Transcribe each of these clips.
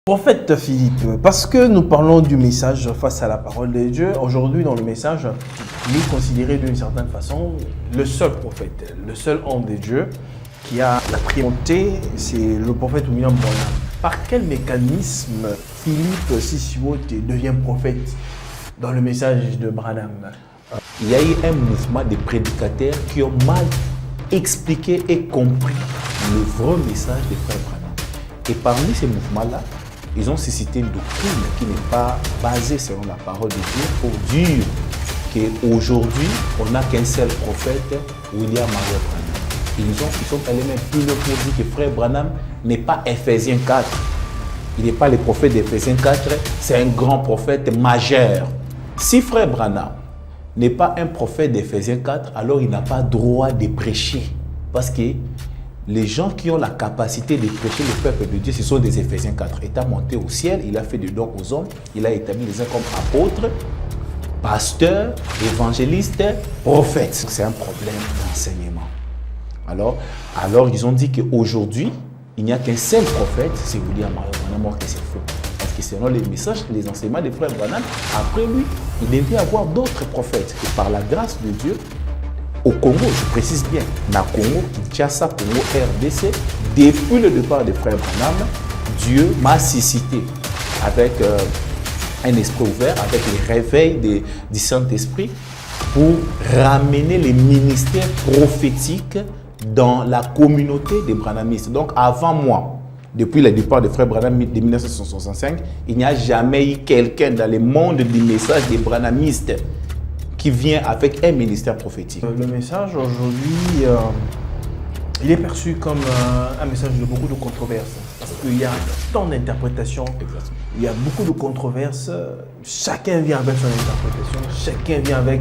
Prophète Philippe, parce que nous parlons du message face à la parole de Dieu, aujourd'hui dans le message, il est considéré d'une certaine façon le seul prophète, le seul homme de Dieu qui a la primauté, c'est le prophète William Branham. Par quel mécanisme Philippe Sissiote devient prophète dans le message de Branham? Il y a eu un mouvement de prédicateurs qui ont mal expliqué et compris le vrai message des frères Branham. Et parmi ces mouvements-là, ils ont suscité une doctrine qui n'est pas basée selon la parole de Dieu pour dire qu'aujourd'hui, on n'a qu'un seul prophète, William Marion Branham. Ils sont allés même plus loin pour dire que frère Branham n'est pas Ephésiens 4. Il n'est pas le prophète d'Éphésiens 4, c'est un grand prophète majeur. Si frère Branham n'est pas un prophète d'Éphésiens 4, alors il n'a pas droit de prêcher. Parce que les gens qui ont la capacité de prêcher le peuple de Dieu, ce sont des Éphésiens 4. Étant monté au ciel, il a fait des dons aux hommes, il a établi les uns comme apôtres, pasteurs, évangélistes, prophètes. C'est un problème d'enseignement. Alors ils ont dit qu'aujourd'hui, il n'y a qu'un seul prophète, c'est William Marion Branham, que c'est faux. Parce que selon les messages, les enseignements des frères Branham, après lui, il devait y avoir d'autres prophètes. Et par la grâce de Dieu, au Congo, je précise bien, dans le Congo, Kinshasa, Congo, RDC, depuis le départ des frères Branham, Dieu m'a suscité avec un esprit ouvert, avec le réveil du Saint-Esprit, pour ramener les ministères prophétiques dans la communauté des Branhamistes. Donc avant moi, depuis le départ des frères Branham de 1965, il n'y a jamais eu quelqu'un dans le monde du message des Branhamistes qui vient avec un ministère prophétique. Le message aujourd'hui, il est perçu comme un message de beaucoup de controverses. Parce qu'il y a tant d'interprétations, il y a beaucoup de controverses. Chacun vient avec son interprétation, chacun vient avec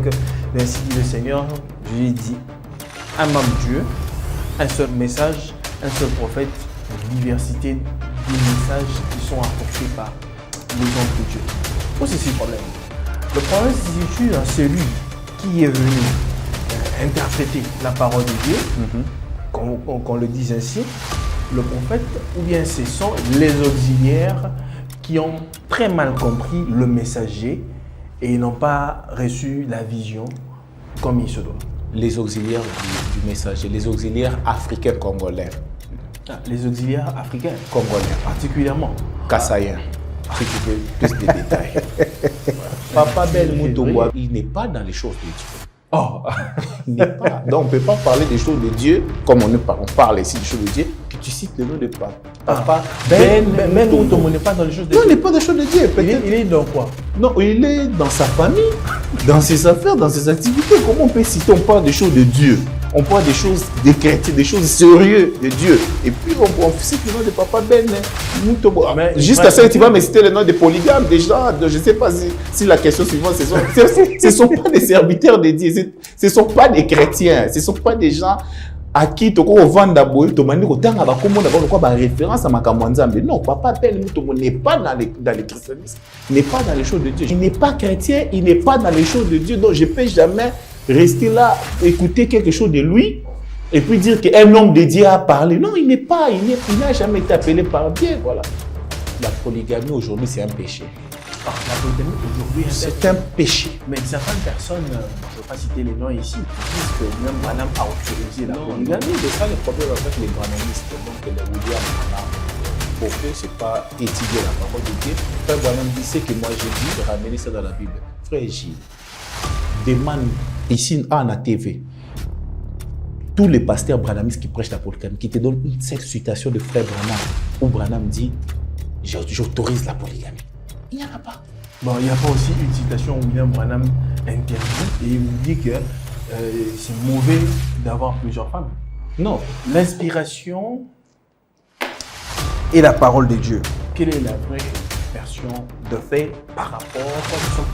l'ainsi dit le Seigneur. Je l'ai dit, un même Dieu, un seul message, un seul prophète, une diversité des messages qui sont apportés par les gens de Dieu. Où c'est le problème? Le problème se situe dans celui qui est venu interpréter la parole de Dieu, qu'on le dise ainsi, le prophète, ou bien ce sont les auxiliaires qui ont très mal compris le messager et n'ont pas reçu la vision comme il se doit. Les auxiliaires du messager, les auxiliaires africains congolais. Les auxiliaires africains congolais, particulièrement. Kassaïens. Si tu veux plus de détails. Papa Ben Moutoua, il n'est pas dans les choses de Dieu. Oh. Il n'est pas. Donc on ne peut pas parler des choses de Dieu comme on parle ici des choses de Dieu, puis tu cites le nom de Papa. Ben Moutoua n'est pas dans les choses de Dieu. Non, il n'est pas dans les choses de Dieu. Il est dans quoi? Non, il est dans sa famille, dans ses affaires, dans ses activités. Comment on peut citer? On parle des choses de Dieu. On parle des choses des chrétiens, des choses sérieuses de Dieu. Et puis on cite le nom de Papa Ben Moutoua. Jusqu'à ça, tu vas me citer le nom de polygames déjà. Je ne sais pas si la question suivante, ce ne sont pas des serviteurs de Dieu. Ce ne sont pas des chrétiens. Ce ne sont pas des gens à qui tu as vendu référence à Makamwanzambe. Non, Papa Ben Moutoua n'est pas dans les christianismes. Il n'est pas dans les choses de Dieu. Il n'est pas chrétien, il n'est pas dans les choses de Dieu. Donc je ne peux jamais rester là, écouter quelque chose de lui et puis dire qu'un homme de Dieu a parlé. Non, il n'a jamais été appelé par Dieu. Voilà. La polygamie aujourd'hui, c'est un péché. La polygamie aujourd'hui, c'est un péché. Mais certaines personnes, je ne vais pas citer les noms ici, disent que même Branham a autorisé la polygamie. C'est ça le problème avec les branhamistes. Donc, les William Branham, pour eux, ce n'est pas étudier la parole de Dieu. Frère Branham dit ce que moi j'ai dit, ramener ça dans la Bible. Frère Gilles, demande ici à la TV, tous les pasteurs branhamistes qui prêchent la polygamie, qui te donnent une seule citation de frère Branham, où Branham dit j'autorise la polygamie. Il n'y en a pas. Bon, il n'y a pas aussi une citation où William Branham interdit et il vous dit que c'est mauvais d'avoir plusieurs femmes. Non. L'inspiration et la parole de Dieu. Quelle est la vraie version de fait par rapport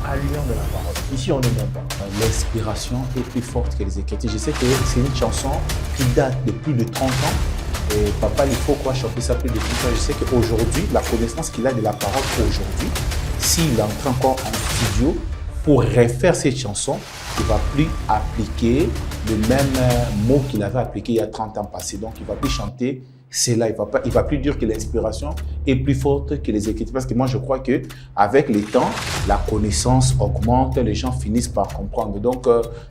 à l'union de la parole? Ici, on ne vient pas. L'inspiration est plus forte que les Écritures. Je sais que c'est une chanson qui date de plus de 30 ans. Et Papa, il faut quoi chanter ça plus de 30 ans. Je sais qu'aujourd'hui, la connaissance qu'il a de la parole aujourd'hui, s'il entre encore en studio pour refaire cette chanson, il ne va plus appliquer le même mot qu'il avait appliqué il y a 30 ans passés. Donc, il ne va plus chanter c'est là, il va plus dire que l'inspiration est plus forte que les Écritures. Parce que moi, je crois qu'avec le temps, la connaissance augmente, les gens finissent par comprendre. Donc,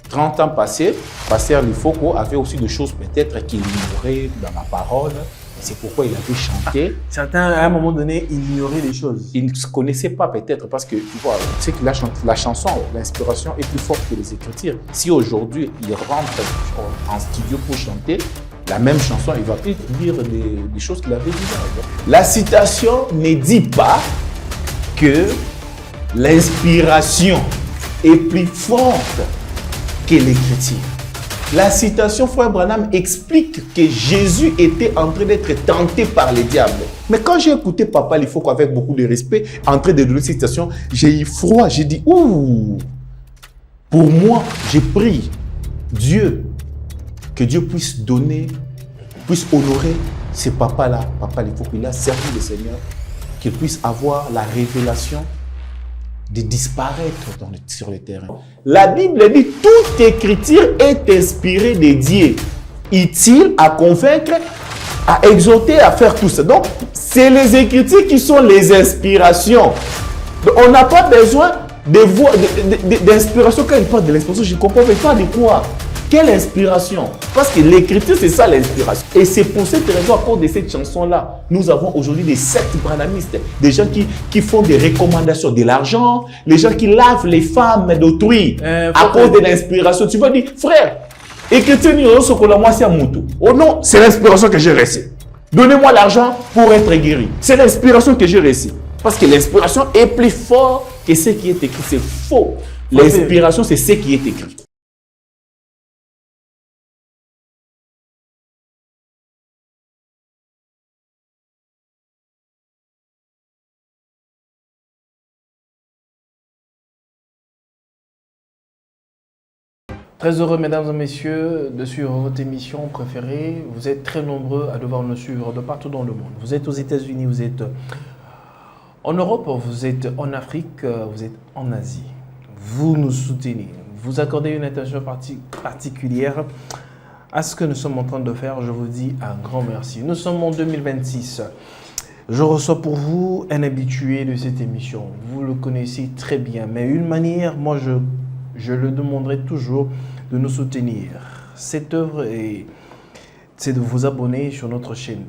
30 ans passés, Pasteur Lifoko avait aussi des choses peut-être qu'il ignorait dans la parole. C'est pourquoi il avait chanté. Certains, à un moment donné, ignoraient les choses. Il ne se connaissait pas peut-être parce que, tu vois, tu sais que la chanson, l'inspiration est plus forte que les Écritures. Si aujourd'hui, il rentre en studio pour chanter, la même chanson, il va plus dire des choses qu'il avait dit. La citation ne dit pas que l'inspiration est plus forte que l'écriture. La citation, Frère Branham explique que Jésus était en train d'être tenté par le diable. Mais quand j'ai écouté Papa Lifoko avec beaucoup de respect, en train de donner cette citation, j'ai eu froid. J'ai dit, ouh, pour moi, j'ai prié Dieu, que Dieu puisse donner, puisse honorer ce papa-là. Papa Lifoko, il a servi le Seigneur, qu'il puisse avoir la révélation de disparaître sur le terrain. La Bible dit toute écriture est inspirée de Dieu, utile à convaincre, à exhorter, à faire tout ça. Donc, c'est les écritures qui sont les inspirations. Donc, on n'a pas besoin d'inspiration. Quand il parle de l'inspiration, je ne comprends pas de quoi. Quelle inspiration? Parce que l'écriture, c'est ça l'inspiration. Et c'est pour cette raison, à cause de cette chanson-là, nous avons aujourd'hui des sectes branhamistes, des gens qui font des recommandations de l'argent, les gens qui lavent les femmes d'autrui à cause de l'inspiration. Tu vas dire, frère, écriture, oh non, c'est l'inspiration que j'ai reçue. Donnez-moi l'argent pour être guéri. C'est l'inspiration que j'ai reçue. Parce que l'inspiration est plus forte que ce qui est écrit. C'est faux. L'inspiration, c'est ce qui est écrit. Très heureux, mesdames et messieurs, de suivre votre émission préférée. Vous êtes très nombreux à devoir nous suivre de partout dans le monde. Vous êtes aux États-Unis, vous êtes en Europe, vous êtes en Afrique, vous êtes en Asie. Vous nous soutenez, vous accordez une attention particulière à ce que nous sommes en train de faire. Je vous dis un grand merci. Nous sommes en 2026. Je reçois pour vous un habitué de cette émission. Vous le connaissez très bien, mais une manière, moi je le demanderai toujours de nous soutenir. Cette œuvre, c'est de vous abonner sur notre chaîne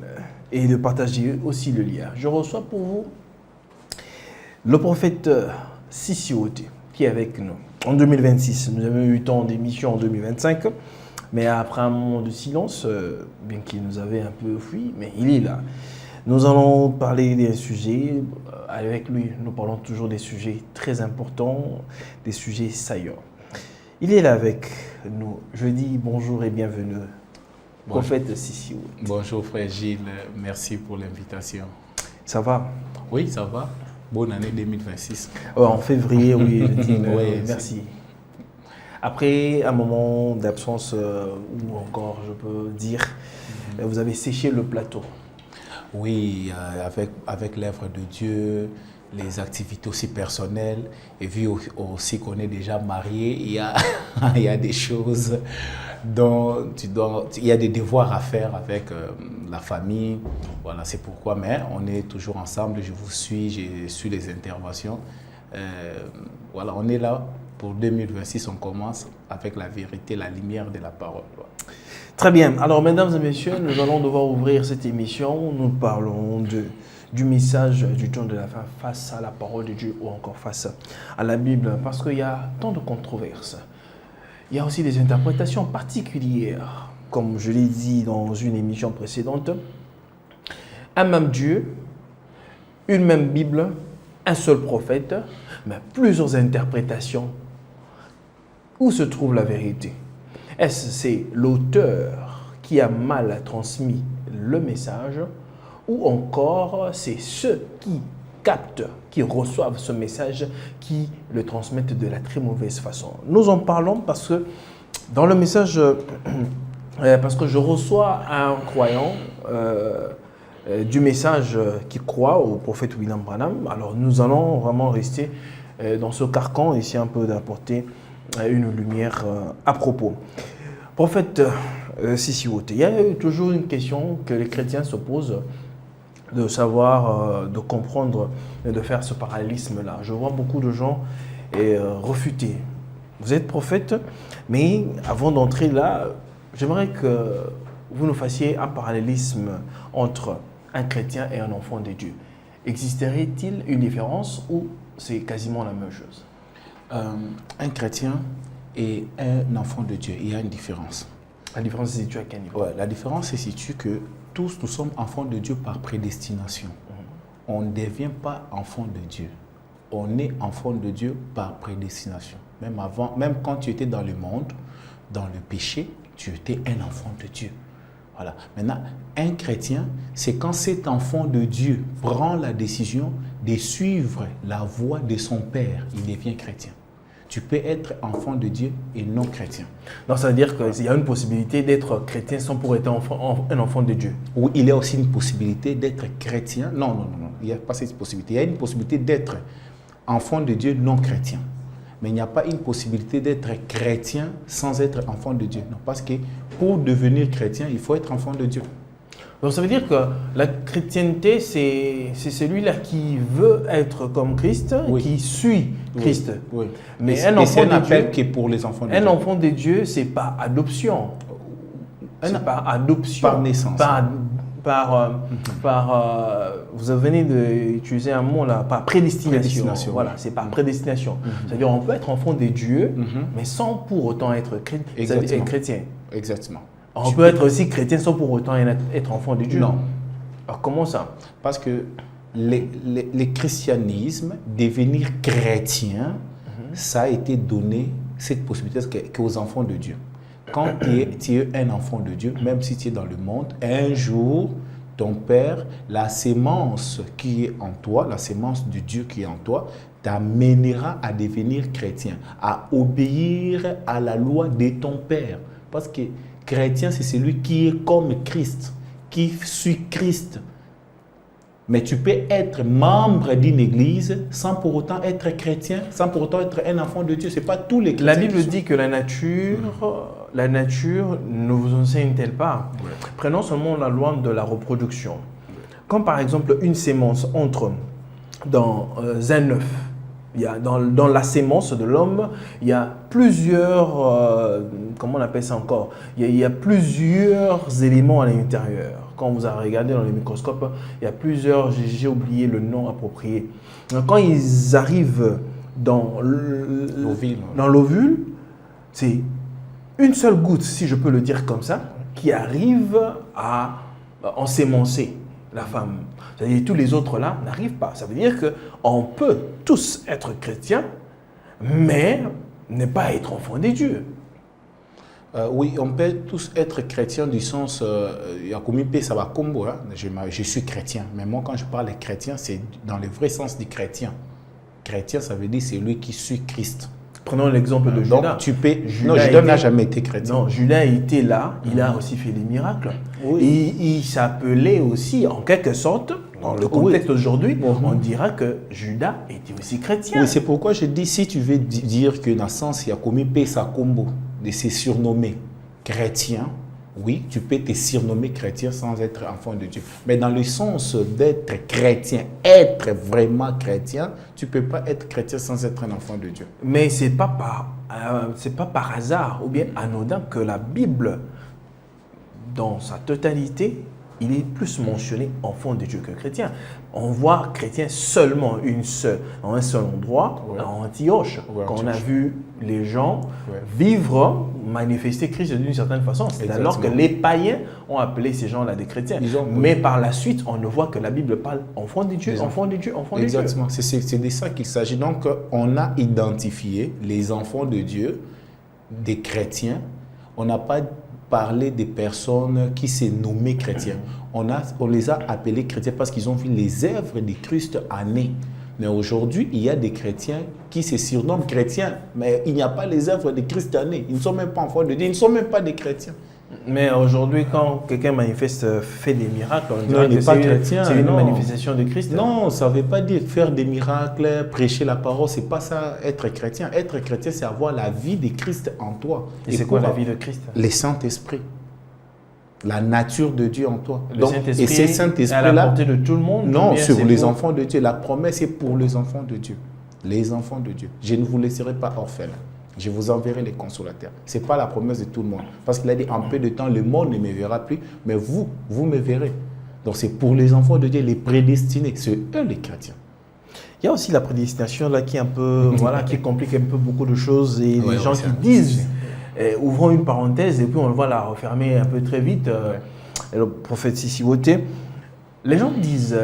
et de partager aussi le lien. Je reçois pour vous le prophète Sissi Oté qui est avec nous. En 2026, nous avons eu tant d'émissions en 2025, mais après un moment de silence, bien qu'il nous avait un peu fui, mais il est là. Nous allons parler des sujets, avec lui, nous parlons toujours des sujets très importants, des sujets saillants. Il est là avec nous. Je dis bonjour et bienvenue, prophète Sissi Oté. Bonjour frère Gilles, merci pour l'invitation. Ça va? Oui, ça va. Bonne année 2026. En février, oui, je dis oui, merci. Après un moment d'absence, ou encore, je peux dire, vous avez séché le plateau. Oui, avec l'œuvre de Dieu, les activités aussi personnelles, et vu aussi qu'on est déjà marié, il y a des choses dont il y a des devoirs à faire avec la famille. Voilà, c'est pourquoi, mais on est toujours ensemble, je vous suis, j'ai su les interventions. Voilà, on est là pour 2026, on commence avec la vérité, la lumière de la parole. Très bien. Alors, mesdames et messieurs, nous allons devoir ouvrir cette émission. Nous parlons du message du temps de la fin face à la parole de Dieu ou encore face à la Bible. Parce qu'il y a tant de controverses. Il y a aussi des interprétations particulières. Comme je l'ai dit dans une émission précédente, un même Dieu, une même Bible, un seul prophète, mais plusieurs interprétations. Où se trouve la vérité? Est-ce c'est l'auteur qui a mal transmis le message ou encore c'est ceux qui captent, qui reçoivent ce message, qui le transmettent de la très mauvaise façon? Nous en parlons parce que dans le message, parce que je reçois un croyant du message qui croit au prophète William Branham. Alors nous allons vraiment rester dans ce carcan, essayer un peu d'apporter une lumière à propos. Prophète Sissi Wote, il y a toujours une question que les chrétiens se posent de savoir, de comprendre et de faire ce parallélisme-là. Je vois beaucoup de gens refuter. Vous êtes prophète, mais avant d'entrer là, j'aimerais que vous nous fassiez un parallélisme entre un chrétien et un enfant de Dieu. Existerait-il une différence ou c'est quasiment la même chose? Un chrétien et un enfant de Dieu, il y a une différence. La différence se situe à quel niveau? La différence se situe que tous nous sommes enfants de Dieu par prédestination. On ne devient pas enfant de Dieu. On est enfant de Dieu par prédestination. Même quand tu étais dans le monde, dans le péché, tu étais un enfant de Dieu. Voilà. Maintenant, un chrétien, c'est quand cet enfant de Dieu prend la décision de suivre la voie de son Père, il devient chrétien. Tu peux être enfant de Dieu et non chrétien. Donc, ça veut dire qu'il y a une possibilité d'être chrétien sans pour être un enfant de Dieu. Oui, il y a aussi une possibilité d'être chrétien. Non. Il n'y a pas cette possibilité. Il y a une possibilité d'être enfant de Dieu non chrétien. Mais il n'y a pas une possibilité d'être chrétien sans être enfant de Dieu. Non, parce que pour devenir chrétien, il faut être enfant de Dieu. Donc ça veut dire que la chrétienté, c'est celui-là qui veut être comme Christ, oui. Qui suit Christ. Oui. Mais un enfant de Dieu qui est pour les enfants de Dieu. Un enfant de Dieu, c'est pas adoption. C'est par adoption. Par naissance. Vous venez d'utiliser un mot là, par prédestination. Voilà, c'est par prédestination. C'est-à-dire on peut être enfant de Dieu, mais sans pour autant être chrétien. Exactement. On peut être aussi chrétien sans pour autant être enfant de Dieu. Non. Alors comment ça? Parce que le christianisme, devenir chrétien, ça a été donné, cette possibilité qu'aux enfants de Dieu. Quand tu es un enfant de Dieu, même si tu es dans le monde, un jour, ton Père, la sémence qui est en toi, la sémence de Dieu qui est en toi, t'amènera à devenir chrétien, à obéir à la loi de ton Père. Parce que chrétien, c'est celui qui est comme Christ, qui suit Christ. Mais tu peux être membre d'une église sans pour autant être chrétien, sans pour autant être un enfant de Dieu. Ce n'est pas tous les chrétiens. La Bible dit que la nature ne vous enseigne-t-elle pas? Prenons seulement la loi de la reproduction. Quand par exemple une sémence entre dans un œuf, dans la sémence de l'homme, il y a plusieurs, comment on appelle ça encore? Il y a plusieurs éléments à l'intérieur. Quand vous avez regardé dans le microscope, il y a plusieurs, j'ai oublié le nom approprié. Quand ils arrivent dans l'ovule, c'est une seule goutte, si je peux le dire comme ça, qui arrive à ensémencer la femme. C'est-à-dire tous les autres là n'arrivent pas. Ça veut dire qu'on peut tous être chrétiens, mais ne pas être enfants des dieux. Oui, on peut tous être chrétiens du sens, je suis chrétien. Mais moi, quand je parle de chrétien, c'est dans le vrai sens du chrétien. Chrétien, ça veut dire c'est lui qui suit Christ. Prenons l'exemple de Judas. Judas n'a jamais été chrétien. Non, Judas était là, il a aussi fait des miracles. Oui. Et il s'appelait aussi, en quelque sorte, dans le contexte d'aujourd'hui, on dira que Judas était aussi chrétien. Oui, c'est pourquoi je dis, si tu veux dire que dans le sens, il y a commis Pesa Combo, de se surnommer chrétien, oui, tu peux te surnommer chrétien sans être enfant de Dieu. Mais dans le sens d'être chrétien, être vraiment chrétien, tu ne peux pas être chrétien sans être un enfant de Dieu. Mais ce n'est pas par hasard ou bien anodin que la Bible, dans sa totalité, il est plus mentionné enfant de Dieu que chrétien. On voit chrétien seulement en un seul endroit, à Antioche, quand on a vu les gens vivre, manifester Christ d'une certaine façon. C'est alors que les païens ont appelé ces gens-là des chrétiens. Mais par la suite, on ne voit que la Bible parle enfant de Dieu, enfant de Dieu, enfant de Dieu. Exactement, c'est de ça qu'il s'agit. Donc, on a identifié les enfants de Dieu, des chrétiens. On n'a pas parler des personnes qui s'est nommées chrétiens. On les a appelés chrétiens parce qu'ils ont vu les œuvres de Christ en eux. Mais aujourd'hui, il y a des chrétiens qui se surnomment chrétiens, mais il n'y a pas les œuvres de Christ en eux. Ils ne sont même pas enfants de Dieu, ils ne sont même pas des chrétiens. Mais aujourd'hui, quand quelqu'un fait des miracles, on dirait que c'est une manifestation de Christ. Non, ça ne veut pas dire faire des miracles, prêcher la parole, ce n'est pas ça être chrétien. Être chrétien, c'est avoir la vie de Christ en toi. Et c'est quoi la vie de Christ? Le Saint-Esprit. la nature de Dieu en toi. Le Saint-Esprit et ces est à la Saint-Esprit-là, portée de tout le monde. non, bien, sur c'est les pour- enfants de Dieu. La promesse est pour les enfants de Dieu. Les enfants de Dieu. Je ne vous laisserai pas orphelins. Je vous enverrai les consolateurs. Ce n'est pas la promesse de tout le monde. Parce qu'il a dit, en peu de temps, le monde ne me verra plus, mais vous me verrez. Donc c'est pour les enfants de Dieu, les prédestinés. C'est eux les chrétiens. Il y a aussi la prédestination là qui est un peu, voilà, qui complique un peu beaucoup de choses et Ouais, les gens c'est qui un- disent, ouvrons une parenthèse et puis on va la refermer un peu très vite. Le prophète Sissiwoté, les gens disent,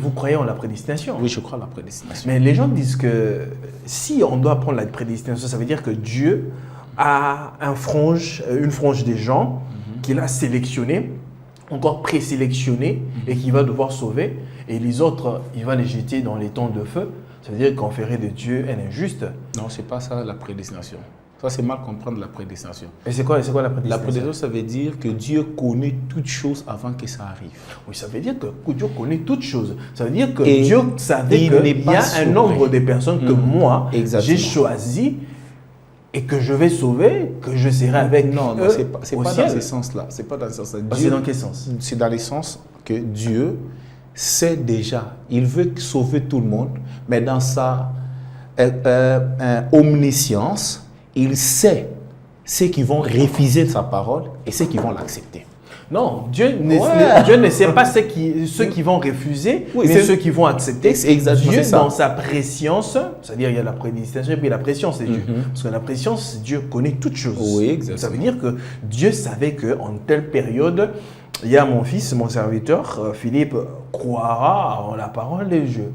vous croyez en la prédestination? Oui, je crois à la prédestination. Mais les gens disent que si on doit prendre la prédestination, ça veut dire que Dieu a une frange des gens qu'il a sélectionnés, encore présélectionnés et qu'il va devoir sauver. Et les autres, il va les jeter dans les temps de feu. Ça veut dire qu'on ferait de Dieu un injuste. Non, ce n'est pas ça la prédestination. Ça, c'est mal comprendre la prédestination. Et c'est quoi la prédestination? La prédestination, ça veut dire que Dieu connaît toutes choses avant que ça arrive. Oui, ça veut dire que Dieu connaît toutes choses. Ça veut dire que Et Dieu savait il qu'il n'est y pas a un souverain. nombre de personnes que moi, Exactement. j'ai choisi et que je vais sauver, que je serai avec Non, eux c'est au pas ciel. dans ce sens-là. C'est pas dans ce sens-là. Ah, c'est dans quel sens? C'est dans le sens que Dieu sait déjà. Il veut sauver tout le monde, mais dans sa omniscience, il sait ceux qui vont refuser sa parole et ceux qui vont l'accepter. Non, Dieu Ouais. Dieu ne sait pas ceux qui vont refuser, Oui, mais c'est- ceux qui vont accepter. C'est exactement Dieu, ça. dans sa préscience, c'est-à-dire il y a la prédestination et puis la préscience de Dieu. Mhm. Parce que la préscience, Dieu connaît toutes choses. Oui, exactement. Ça veut dire que Dieu savait qu'en telle période, il y a mon fils, mon serviteur, Philippe, croira en la parole de Dieu.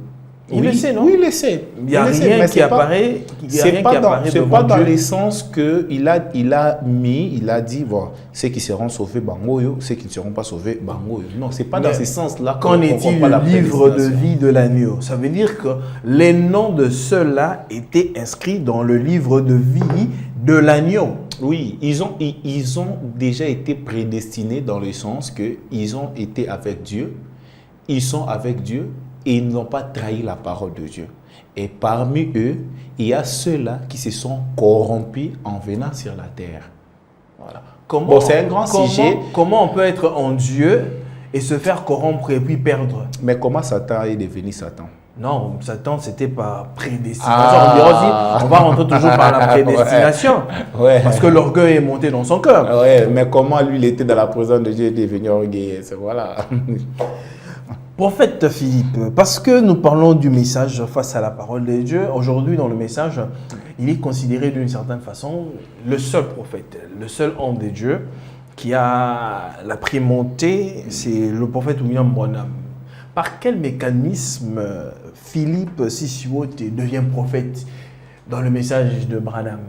Il Oui, le sait, non? Oui, il le sait. Il n'y a Il le sait, rien mais qui c'est pas- apparaît. Il y a C'est rien pas qui dans, apparaît c'est devant pas dans Dieu. le sens qu'il a il a dit, voilà, ceux qui seront sauvés, bangoyo, ceux qui ne seront pas sauvés, bangoyo. Non, c'est pas dans Mais ce sens-là. Qu'en qu'on est-il comprend pas la du livre de prédestination. vie de l'agneau? Ça veut dire que les noms de ceux-là étaient inscrits dans le livre de vie de l'agneau. Oui, ils ont déjà été prédestinés dans le sens qu'ils ont été avec Dieu, ils sont avec Dieu et ils n'ont pas trahi la parole de Dieu. Et parmi eux, il y a ceux-là qui se sont corrompus en venant sur la terre. Voilà. Bon, c'est un grand sujet. Comment on peut être en Dieu et se faire corrompre et puis perdre? Mais comment Satan est devenu Satan? Non, Satan, c'était pas prédestination. Ah. On dirait aussi, on va rentrer toujours par la prédestination. Ouais. Parce que l'orgueil est monté dans son cœur. Ouais, mais comment lui, il était dans la présence de Dieu et est devenu orgueilleux? C'est voilà. Prophète Philippe, parce que nous parlons du message face à la parole de Dieu, aujourd'hui dans le message, il est considéré d'une certaine façon le seul prophète, le seul homme de Dieu qui a la primauté, c'est le prophète William Branham. Par quel mécanisme Philippe Sissiwoté devient prophète dans le message de Branham?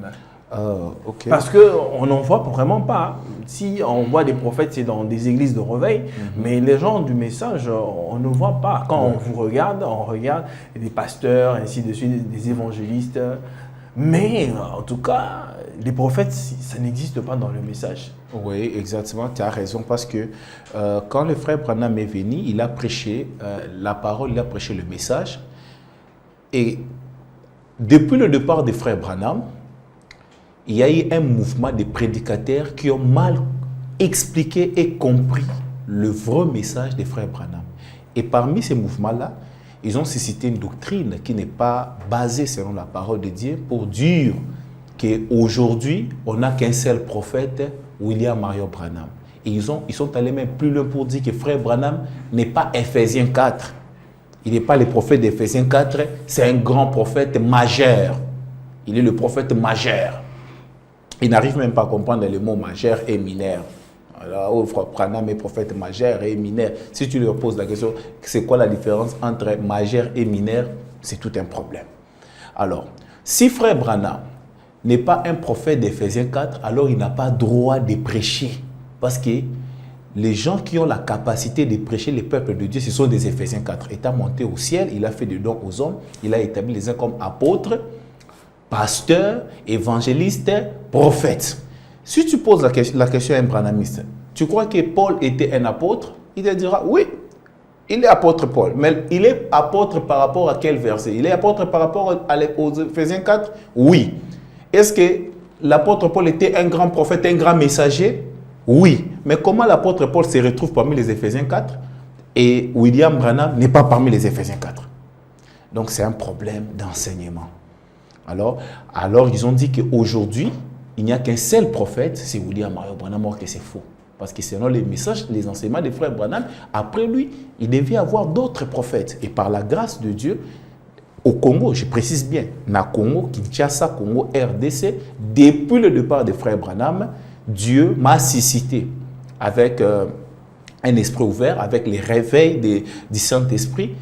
Ok. Parce qu'on n'en voit vraiment pas. Si on voit des prophètes, c'est dans des églises de réveil, mais les gens du message, on ne voit pas. Quand on vous regarde, on regarde des pasteurs, ainsi de suite, des évangélistes. Mais en tout cas, les prophètes, ça n'existe pas dans le message. Oui, exactement, tu as raison, parce que quand le frère Branham est venu, il a prêché la parole, il a prêché le message. Et depuis le départ des frères Branham, il y a eu un mouvement de prédicateurs qui ont mal expliqué et compris le vrai message des frères Branham. Et parmi ces mouvements-là, ils ont suscité une doctrine qui n'est pas basée selon la parole de Dieu pour dire qu'aujourd'hui, on n'a qu'un seul prophète, William Marion Branham. Et ils sont allés même plus loin pour dire que frère Branham n'est pas Ephésiens 4. Il n'est pas le prophète d'Éphésiens 4, c'est un grand prophète majeur. Il est le prophète majeur. Il n'arrive même pas à comprendre les mots majeur et mineur. Alors, frère Branham est prophète majeur et mineur. Si tu lui poses la question, c'est quoi la différence entre majeur et mineur, c'est tout un problème. Alors, si frère Branham n'est pas un prophète d'Éphésiens 4, alors il n'a pas droit de prêcher. Parce que les gens qui ont la capacité de prêcher le peuple de Dieu, ce sont des Éphésiens 4. Étant monté au ciel, il a fait des dons aux hommes, il a établi les uns comme apôtres, pasteurs, évangélistes, prophètes. Si tu poses la question à un branhamiste, tu crois que Paul était un apôtre? Il te dira oui, il est apôtre Paul. Mais il est apôtre par rapport à quel verset? Il est apôtre par rapport aux Éphésiens 4? Oui. Est-ce que l'apôtre Paul était un grand prophète, un grand messager? Oui, mais comment l'apôtre Paul se retrouve parmi les Éphésiens 4 et William Branham n'est pas parmi les Éphésiens 4? Donc c'est un problème d'enseignement. Alors, ils ont dit qu'aujourd'hui, il n'y a qu'un seul prophète, c'est William Marion Branham, alors que c'est faux. Parce que selon les messages, les enseignements des frères Branham, après lui, il devait y avoir d'autres prophètes. Et par la grâce de Dieu, au Congo, je précise bien, na Congo, Kinshasa, Congo, RDC, depuis le départ des frères Branham, Dieu m'a suscité avec un esprit ouvert, avec les réveils du Saint-Esprit,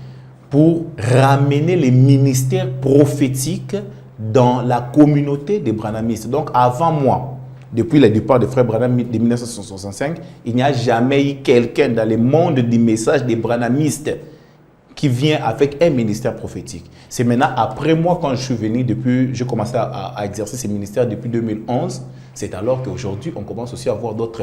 pour ramener les ministères prophétiques dans la communauté des Branhamistes. Donc avant moi, depuis le départ des frères Branham de 1965, il n'y a jamais eu quelqu'un dans le monde du message des Branhamistes qui vient avec un ministère prophétique. C'est maintenant, après moi, quand je suis venu, j'ai commencé à exercer ces ministères depuis 2011, c'est alors qu'aujourd'hui, on commence aussi à voir d'autres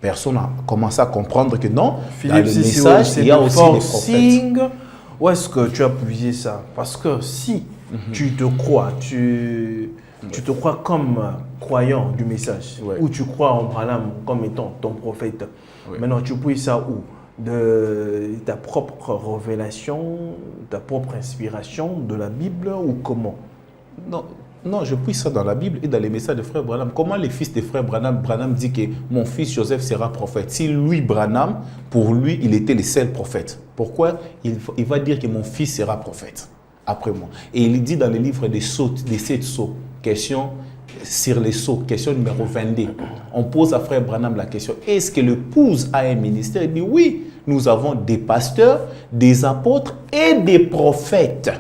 personnes à commencer à comprendre que non, Philippe, dans le message, il y a aussi des prophètes. Où est-ce que tu as puisé ça? Parce que si tu te crois, tu te crois comme croyant du message, ou tu crois en Branham comme étant ton prophète, maintenant tu puisses ça où? De ta propre révélation, ta propre inspiration de la Bible ou comment? Non, je puise ça dans la Bible et dans les messages de frère Branham. Comment les fils des frères Branham dit que mon fils Joseph sera prophète? Si lui, Branham, pour lui, il était le seul prophète. Pourquoi il va dire que mon fils sera prophète après moi? Et il dit dans le livre des 7 sceaux, question sur les sceaux, question numéro 22. On pose à frère Branham la question, est-ce que l'épouse a un ministère? Il dit oui, nous avons des pasteurs, des apôtres et des prophètes.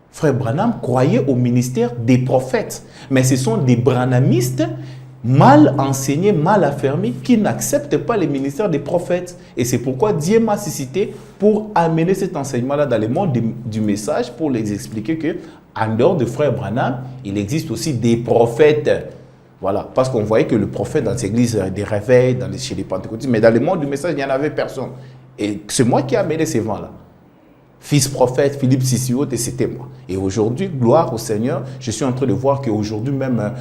Frère Branham croyait au ministère des prophètes, mais ce sont des branhamistes mal enseignés, mal affermis, qui n'acceptent pas le ministère des prophètes. Et c'est pourquoi Dieu m'a suscité pour amener cet enseignement-là dans le monde du message, pour les expliquer que en dehors de frère Branham, il existe aussi des prophètes. Voilà, parce qu'on voyait que le prophète dans les églises des réveils, chez les pentecôtistes, mais dans le monde du message, il n'y en avait personne. Et c'est moi qui ai amené ces vents-là. Fils prophète, Philippe Sissiote, c'était moi. Et aujourd'hui, gloire au Seigneur, je suis en train de voir qu'aujourd'hui même,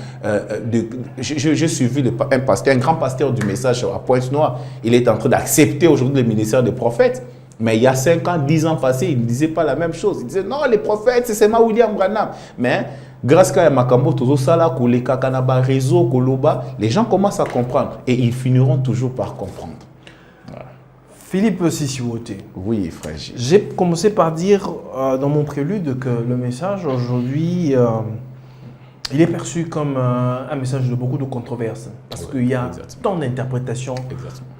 j'ai suivi un pasteur, un grand pasteur du message à Pointe-Noire. Il est en train d'accepter aujourd'hui le ministère des prophètes. Mais il y a 5 ans, 10 ans passés, il ne disait pas la même chose. Il disait non, les prophètes, c'est seulement William Branham. Mais grâce à Makambo, Tozo Sala, Koleka, Kanaba, Réseau, Koloba, les gens commencent à comprendre. Et ils finiront toujours par comprendre. Voilà. Philippe Sissiote. Oui, frère. J'ai commencé par dire dans mon prélude que le message aujourd'hui, il est perçu comme un message de beaucoup de controverses. Parce qu'il y a tant d'interprétations,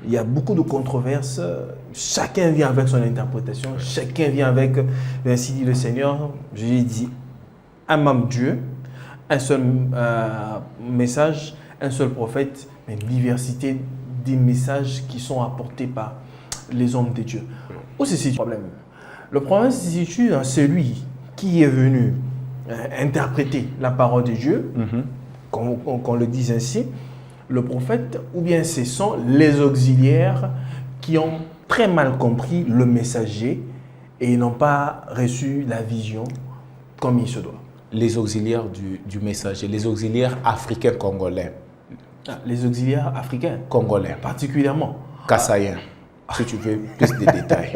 il y a beaucoup de controverses. Chacun vient avec son interprétation, chacun vient avec, ainsi dit le Seigneur, j'ai dit, un même Dieu, un seul message, un seul prophète, mais une diversité des messages qui sont apportés par les hommes de Dieu. Où se situe le problème? Le problème se situe dans celui qui est venu interpréter la parole de Dieu, qu'on le dise ainsi, le prophète, ou bien ce sont les auxiliaires qui ont très mal compris le messager et n'ont pas reçu la vision comme il se doit. Les auxiliaires du messager, les auxiliaires africains congolais. Les auxiliaires africains congolais. Particulièrement. Kassaïens. Si tu veux plus de détails.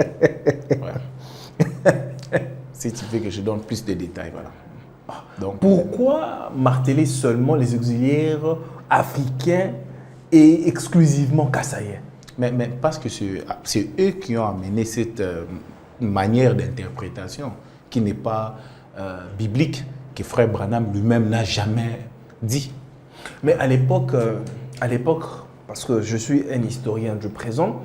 Si tu veux que je donne plus de détails, voilà. Donc, pourquoi marteler seulement les auxiliaires africains et exclusivement kassaïens? Mais parce que c'est eux qui ont amené cette manière d'interprétation qui n'est pas biblique, que frère Branham lui-même n'a jamais dit. Mais à l'époque, parce que je suis un historien du présent,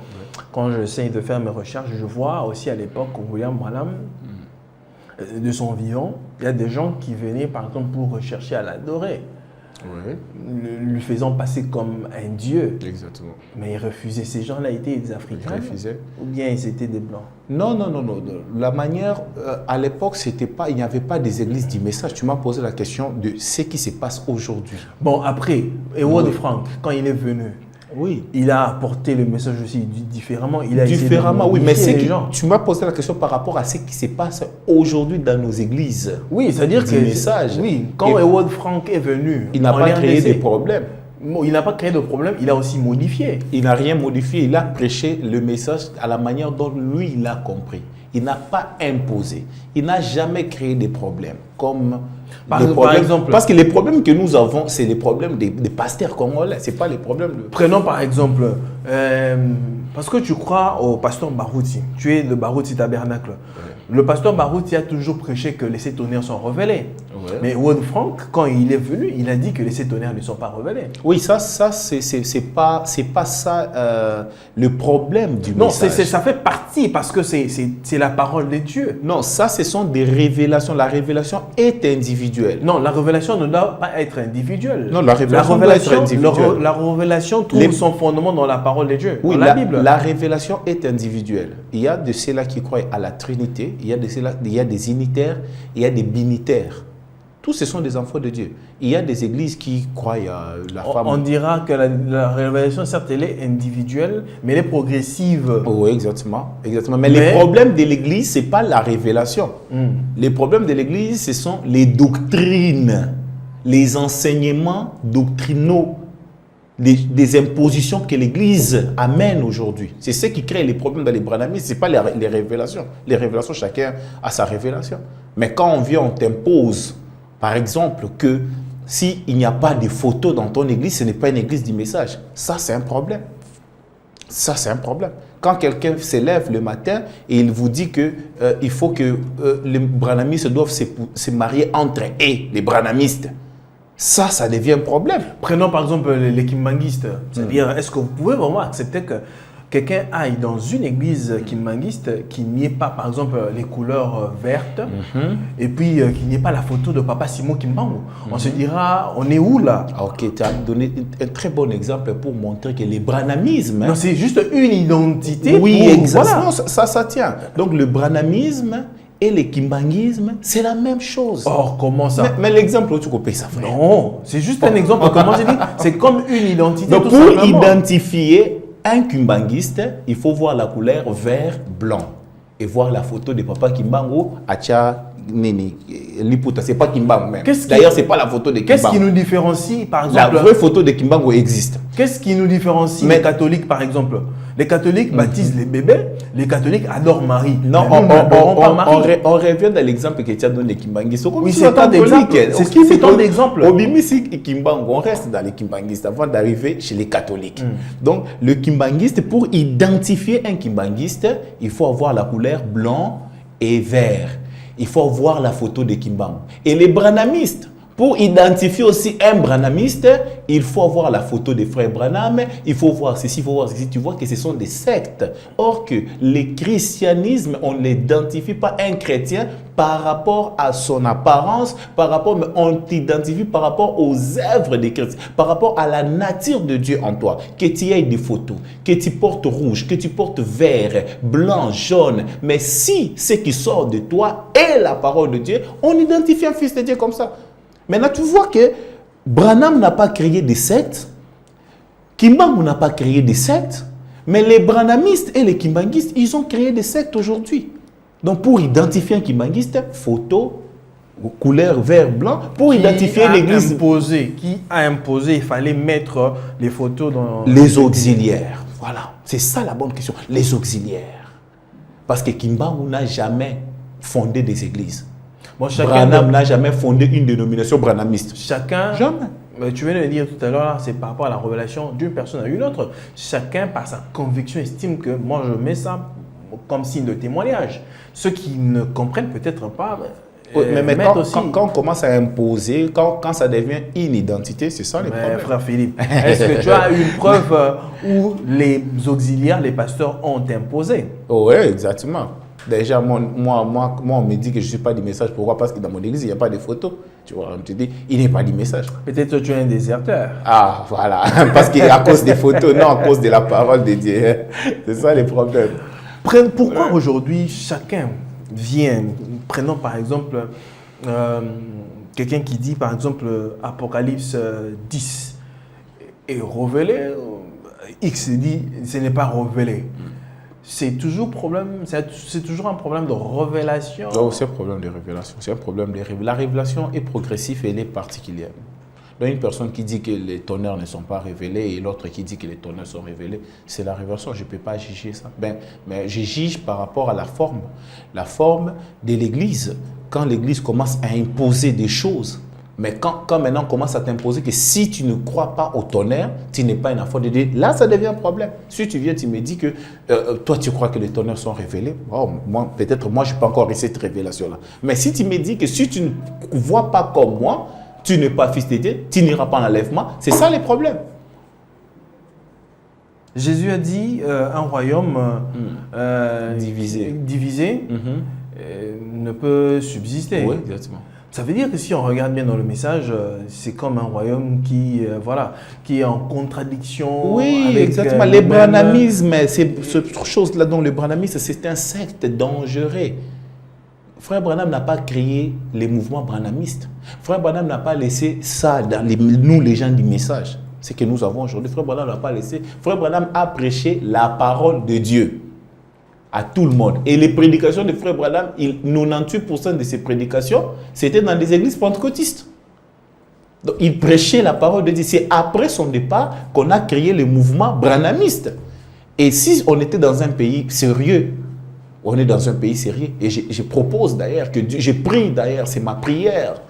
quand j'essaie de faire mes recherches, je vois aussi à l'époque William Branham, de son vivant, il y a des gens qui venaient par exemple pour rechercher à l'adorer, lui faisant passer comme un dieu. Exactement. Mais ils refusaient. Ces gens-là étaient des Africains ou bien ils étaient des Blancs? Non. La manière, à l'époque, il n'y avait pas des églises du message. Tu m'as posé la question de ce qui se passe aujourd'hui. Bon, après, Howard Frank, quand il est venu, il a apporté le message aussi différemment. Il a différemment, mais tu m'as posé la question par rapport à ce qui se passe aujourd'hui dans nos églises. Oui, c'est-à-dire que message. Oui, quand Howard Frank est venu, il n'a pas créé des problèmes. il n'a pas créé de problème, il a aussi modifié. Il n'a rien modifié, il a prêché le message à la manière dont lui, il a compris. Il n'a pas imposé. Il n'a jamais créé des problèmes. Comme par exemple, parce que les problèmes que nous avons, c'est les problèmes des pasteurs congolais. Ce n'est pas les problèmes de... Prenons par exemple, parce que tu crois au pasteur Barouti. Tu es le Barouti Tabernacle. Ouais. Le pasteur Barouti a toujours prêché que les sept tonnerres sont révélés. Ouais. Mais Wode Frank, quand il est venu, il a dit que les sept tonnerres ne sont pas révélés. Oui, ça c'est pas ça le problème du message. Non, ça fait partie parce que c'est la parole de Dieu. Non, ça ce sont des révélations. La révélation est individuelle. Non, la révélation ne doit pas être individuelle. Non, la révélation doit être individuelle. La révélation trouve son fondement dans la parole de Dieu, oui, dans la Bible. La révélation est individuelle. Il y a de ceux-là qui croient à la Trinité, il y a des unitaires, il y a des binitaires. Tous ce sont des enfants de Dieu. Il y a des églises qui croient à la femme. On dira que la révélation, certes, elle est individuelle, mais elle est progressive. Oui, exactement. Mais les problèmes de l'église, ce n'est pas la révélation. Les problèmes de l'église, ce sont les doctrines, les enseignements doctrinaux, des impositions que l'église amène aujourd'hui. C'est ce qui crée les problèmes dans les branhamistes, ce n'est pas les révélations. Les révélations, chacun a sa révélation. Mais quand on vient, on t'impose, par exemple, que s'il n'y a pas de photos dans ton église, ce n'est pas une église du message. Ça, c'est un problème. Ça, c'est un problème. Quand quelqu'un se lève le matin et il vous dit qu'il faut que les branhamistes doivent se marier entre eux, les branhamistes, ça devient un problème. Prenons par exemple les kimbanguistes. C'est-à-dire, est-ce que vous pouvez vraiment accepter que quelqu'un aille dans une église kimbanguiste qui n'y ait pas, par exemple, les couleurs vertes et puis qu'il n'y ait pas la photo de Papa Simon Kimbangu? On se dira, on est où là? Ok, tu as donné un très bon exemple pour montrer que les branhamismes... Non, c'est juste une identité. Oui, exactement, voilà. Ça tient. Donc le branhamisme et le kimbanguisme, c'est la même chose. Or, comment ça? Mais l'exemple, tu copies ça, frère. Non, c'est juste un exemple. Comment j'ai dit? C'est comme une identité. Donc, pour identifier un kimbanguiste, il faut voir la couleur vert-blanc et voir la photo de Papa Kimbangu, Acha Nini, Liputa. C'est pas Kimbangu même. D'ailleurs, c'est pas la photo de Kimbangu. Qu'est-ce qui nous différencie, par exemple? La vraie photo de Kimbangu existe. Qu'est-ce qui nous différencie les catholiques, par exemple? Les catholiques baptisent les bébés, les catholiques adorent Marie. Non, on revient dans l'exemple que tu as donné, Kimbanguiste. Oui, c'est tant d'exemples. C'est tant d'exemples. Au Bimisi Kimbangu, on reste dans les kimbanguistes avant d'arriver chez les catholiques. Donc, le kimbanguiste, pour identifier un kimbanguiste, il faut avoir la couleur blanc et vert. Il faut voir la photo de Kimbangu. Et les branhamistes, pour identifier aussi un branhamiste, il faut voir la photo des frères Branham, il faut voir ceci, il faut voir ceci. Tu vois que ce sont des sectes. Or que le christianisme, on n'identifie pas un chrétien par rapport à son apparence, mais on t'identifie par rapport aux œuvres des chrétiens, par rapport à la nature de Dieu en toi. Que tu aies des photos, que tu portes rouge, que tu portes vert, blanc, jaune. Mais si ce qui sort de toi est la parole de Dieu, on identifie un fils de Dieu comme ça. Maintenant, tu vois que Branham n'a pas créé des sectes, Kimbangu n'a pas créé des sectes, mais les branhamistes et les kimbanguistes, ils ont créé des sectes aujourd'hui. Donc, pour identifier un kimbanguiste, photo, couleur vert, blanc, pour identifier l'église. Qui a imposé, il fallait mettre les photos dans... Les auxiliaires. Voilà, c'est ça la bonne question. Les auxiliaires. Parce que Kimbangu n'a jamais fondé des églises. Bon, Branham n'a jamais fondé une dénomination branhamiste. Chacun, jamais. Mais tu viens de le dire tout à l'heure, c'est par rapport à la révélation d'une personne à une autre. Chacun, par sa conviction, estime que moi, je mets ça comme signe de témoignage. Ceux qui ne comprennent peut-être pas, mais quand on commence à imposer, quand ça devient une identité, c'est ça les problèmes. Frère Philippe, est-ce que tu as une preuve où les auxiliaires, les pasteurs ont imposé? Oui, exactement. Déjà, moi, on me dit que je ne suis pas du message. Pourquoi? Parce que dans mon église, il n'y a pas de photos. Tu vois, on te dit, il n'est pas du message. Peut-être que tu es un déserteur. Ah, voilà. Parce qu'à cause des photos, non, à cause de la parole de Dieu. C'est ça les problèmes. Pourquoi aujourd'hui, chacun vient, prenons par exemple, quelqu'un qui dit, par exemple, Apocalypse 10 est révélé, X dit, ce n'est pas révélé. C'est toujours un problème de révélation. Non, c'est un problème de révélation. C'est un problème de révélation. La révélation est progressive et elle est particulière. Donc une personne qui dit que les tonnerres ne sont pas révélés et l'autre qui dit que les tonnerres sont révélés, c'est la révélation. Je ne peux pas juger ça. Mais je juge par rapport à la forme. La forme de l'Église. Quand l'Église commence à imposer des choses, mais quand maintenant on commence à t'imposer que si tu ne crois pas au tonnerre, tu n'es pas une enfant de Dieu, là ça devient un problème. Si tu viens, tu me dis que toi tu crois que les tonnerres sont révélés, peut-être moi je n'ai pas encore eu cette révélation-là. Mais si tu me dis que si tu ne vois pas comme moi, tu n'es pas fils de Dieu, tu n'iras pas en enlèvement, c'est ça les problèmes. Jésus a dit un royaume divisé ne peut subsister. Oui, exactement. Ça veut dire que si on regarde bien dans le message, c'est comme un royaume qui est en contradiction. Oui, avec, exactement. Les branhamismes, c'est cette chose-là dont le branhamisme, c'est un secte dangereux. Frère Branham n'a pas créé les mouvements branhamistes. Frère Branham n'a pas laissé ça dans nous, les gens du message. Ce que nous avons aujourd'hui, Frère Branham n'a pas laissé. Frère Branham a prêché la parole de Dieu à tout le monde. Et les prédications de Frère Branham, 98% de ses prédications, c'était dans des églises pentecôtistes. Donc, il prêchait la parole de Dieu. C'est après son départ qu'on a créé le mouvement branhamiste. Et si on était dans un pays sérieux, on est dans un pays sérieux. Et je propose d'ailleurs que Dieu, je prie d'ailleurs, c'est ma prière,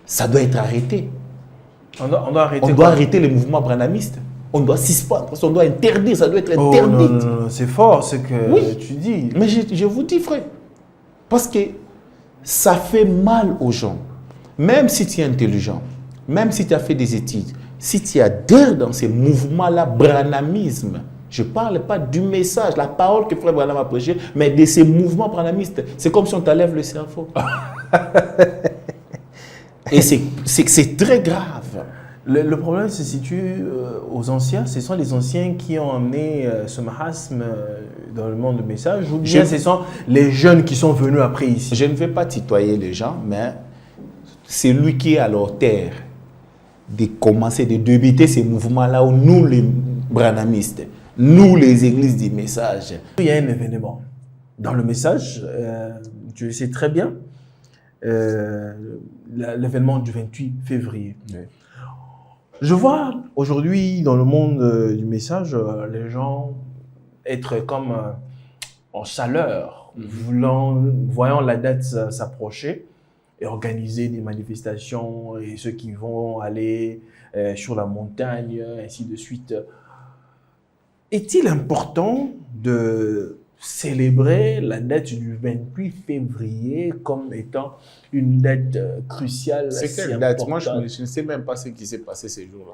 ça doit être arrêté. On doit arrêter. On doit arrêter les mouvements branhamistes. On doit suspendre, on doit interdire, ça doit être interdit. Non, c'est fort ce que tu dis. Mais je vous dis, frère, parce que ça fait mal aux gens. Même si tu es intelligent, même si tu as fait des études, si tu adhères dans ces mouvements-là, branhamisme, je ne parle pas du message, la parole que Frère Branham a prêché, mais de ces mouvements branhamistes. C'est comme si on t'enlève le cerveau. Et c'est très grave. Le problème se situe aux anciens. Ce sont les anciens qui ont amené ce marasme dans le monde du message. Ou bien ce sont les jeunes qui sont venus après ici. Je ne vais pas tutoyer les gens, mais c'est lui qui est à leur terre de commencer, de débuter ces mouvements-là où nous, les branhamistes, nous, les églises du message. Il y a un événement dans le message, tu le sais très bien, l'événement du 28 février. Oui. Je vois aujourd'hui dans le monde du message, les gens être comme en chaleur, voyant la date s'approcher et organiser des manifestations et ceux qui vont aller sur la montagne, ainsi de suite. Est-il important de célébrer la date du 28 février comme étant une date cruciale? C'est quelle date? Moi, je ne sais même pas ce qui s'est passé ces jours-là.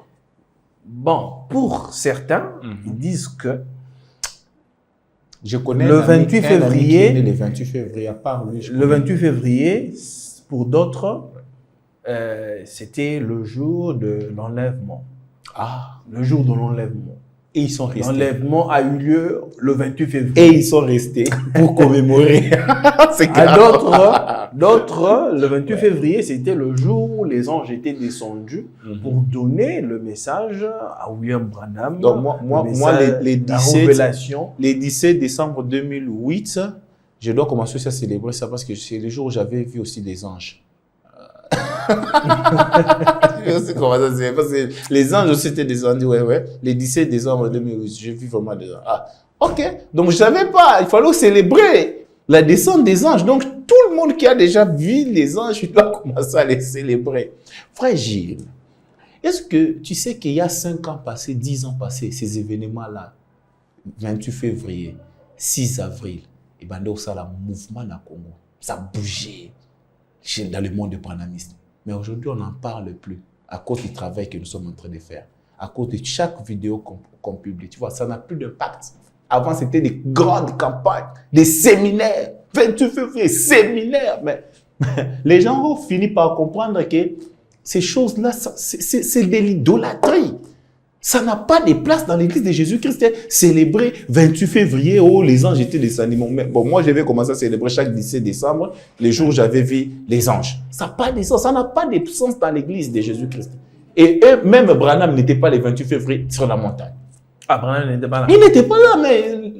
Bon, pour certains, ils disent que je connais le 28 février, le 28 février, à part lui, le 28 février, pour d'autres, c'était le jour de l'enlèvement. Ah, le jour de l'enlèvement. Et ils sont restés. L'enlèvement a eu lieu le 28 février. Et ils sont restés pour commémorer. C'est grave. D'autres, le 28 février, c'était le jour où les anges étaient descendus pour donner le message à William Branham. Donc moi les 17 décembre 2008, je dois commencer à célébrer ça parce que c'est le jour où j'avais vu aussi des anges. Je sais comment ça se fait. Parce que les anges aussi étaient descendus, les 17 décembre 2008, j'ai vu vraiment des anges. Ah, ok. Donc je ne savais pas, il fallait célébrer la descente des anges. Donc tout le monde qui a déjà vu les anges, il doit commencer à les célébrer. Frère Gilles, est-ce que tu sais qu'il y a 5 ans passés, 10 ans passés, ces événements-là, 28 février, 6 avril, et ben ça, le mouvement dans le Congo, ça a bougé dans le monde des branhamistes. Mais aujourd'hui, on n'en parle plus à cause du travail que nous sommes en train de faire, à cause de chaque vidéo qu'on publie. Tu vois, ça n'a plus d'impact. Avant, c'était des grandes campagnes, des séminaires, 28 février, séminaires. Mais les gens ont fini par comprendre que ces choses-là, c'est de l'idolâtrie. Ça n'a pas de place dans l'église de Jésus-Christ. Célébrer 28 février, oh, les anges étaient descendus. Bon, moi, je vais commencer à célébrer chaque 17 décembre, les jours où j'avais vu les anges. Ça n'a pas de sens. Ça n'a pas de sens dans l'église de Jésus-Christ. Et même Branham n'était pas le 28 février sur la montagne. Ah, Branham n'était pas là. Il n'était pas là, mais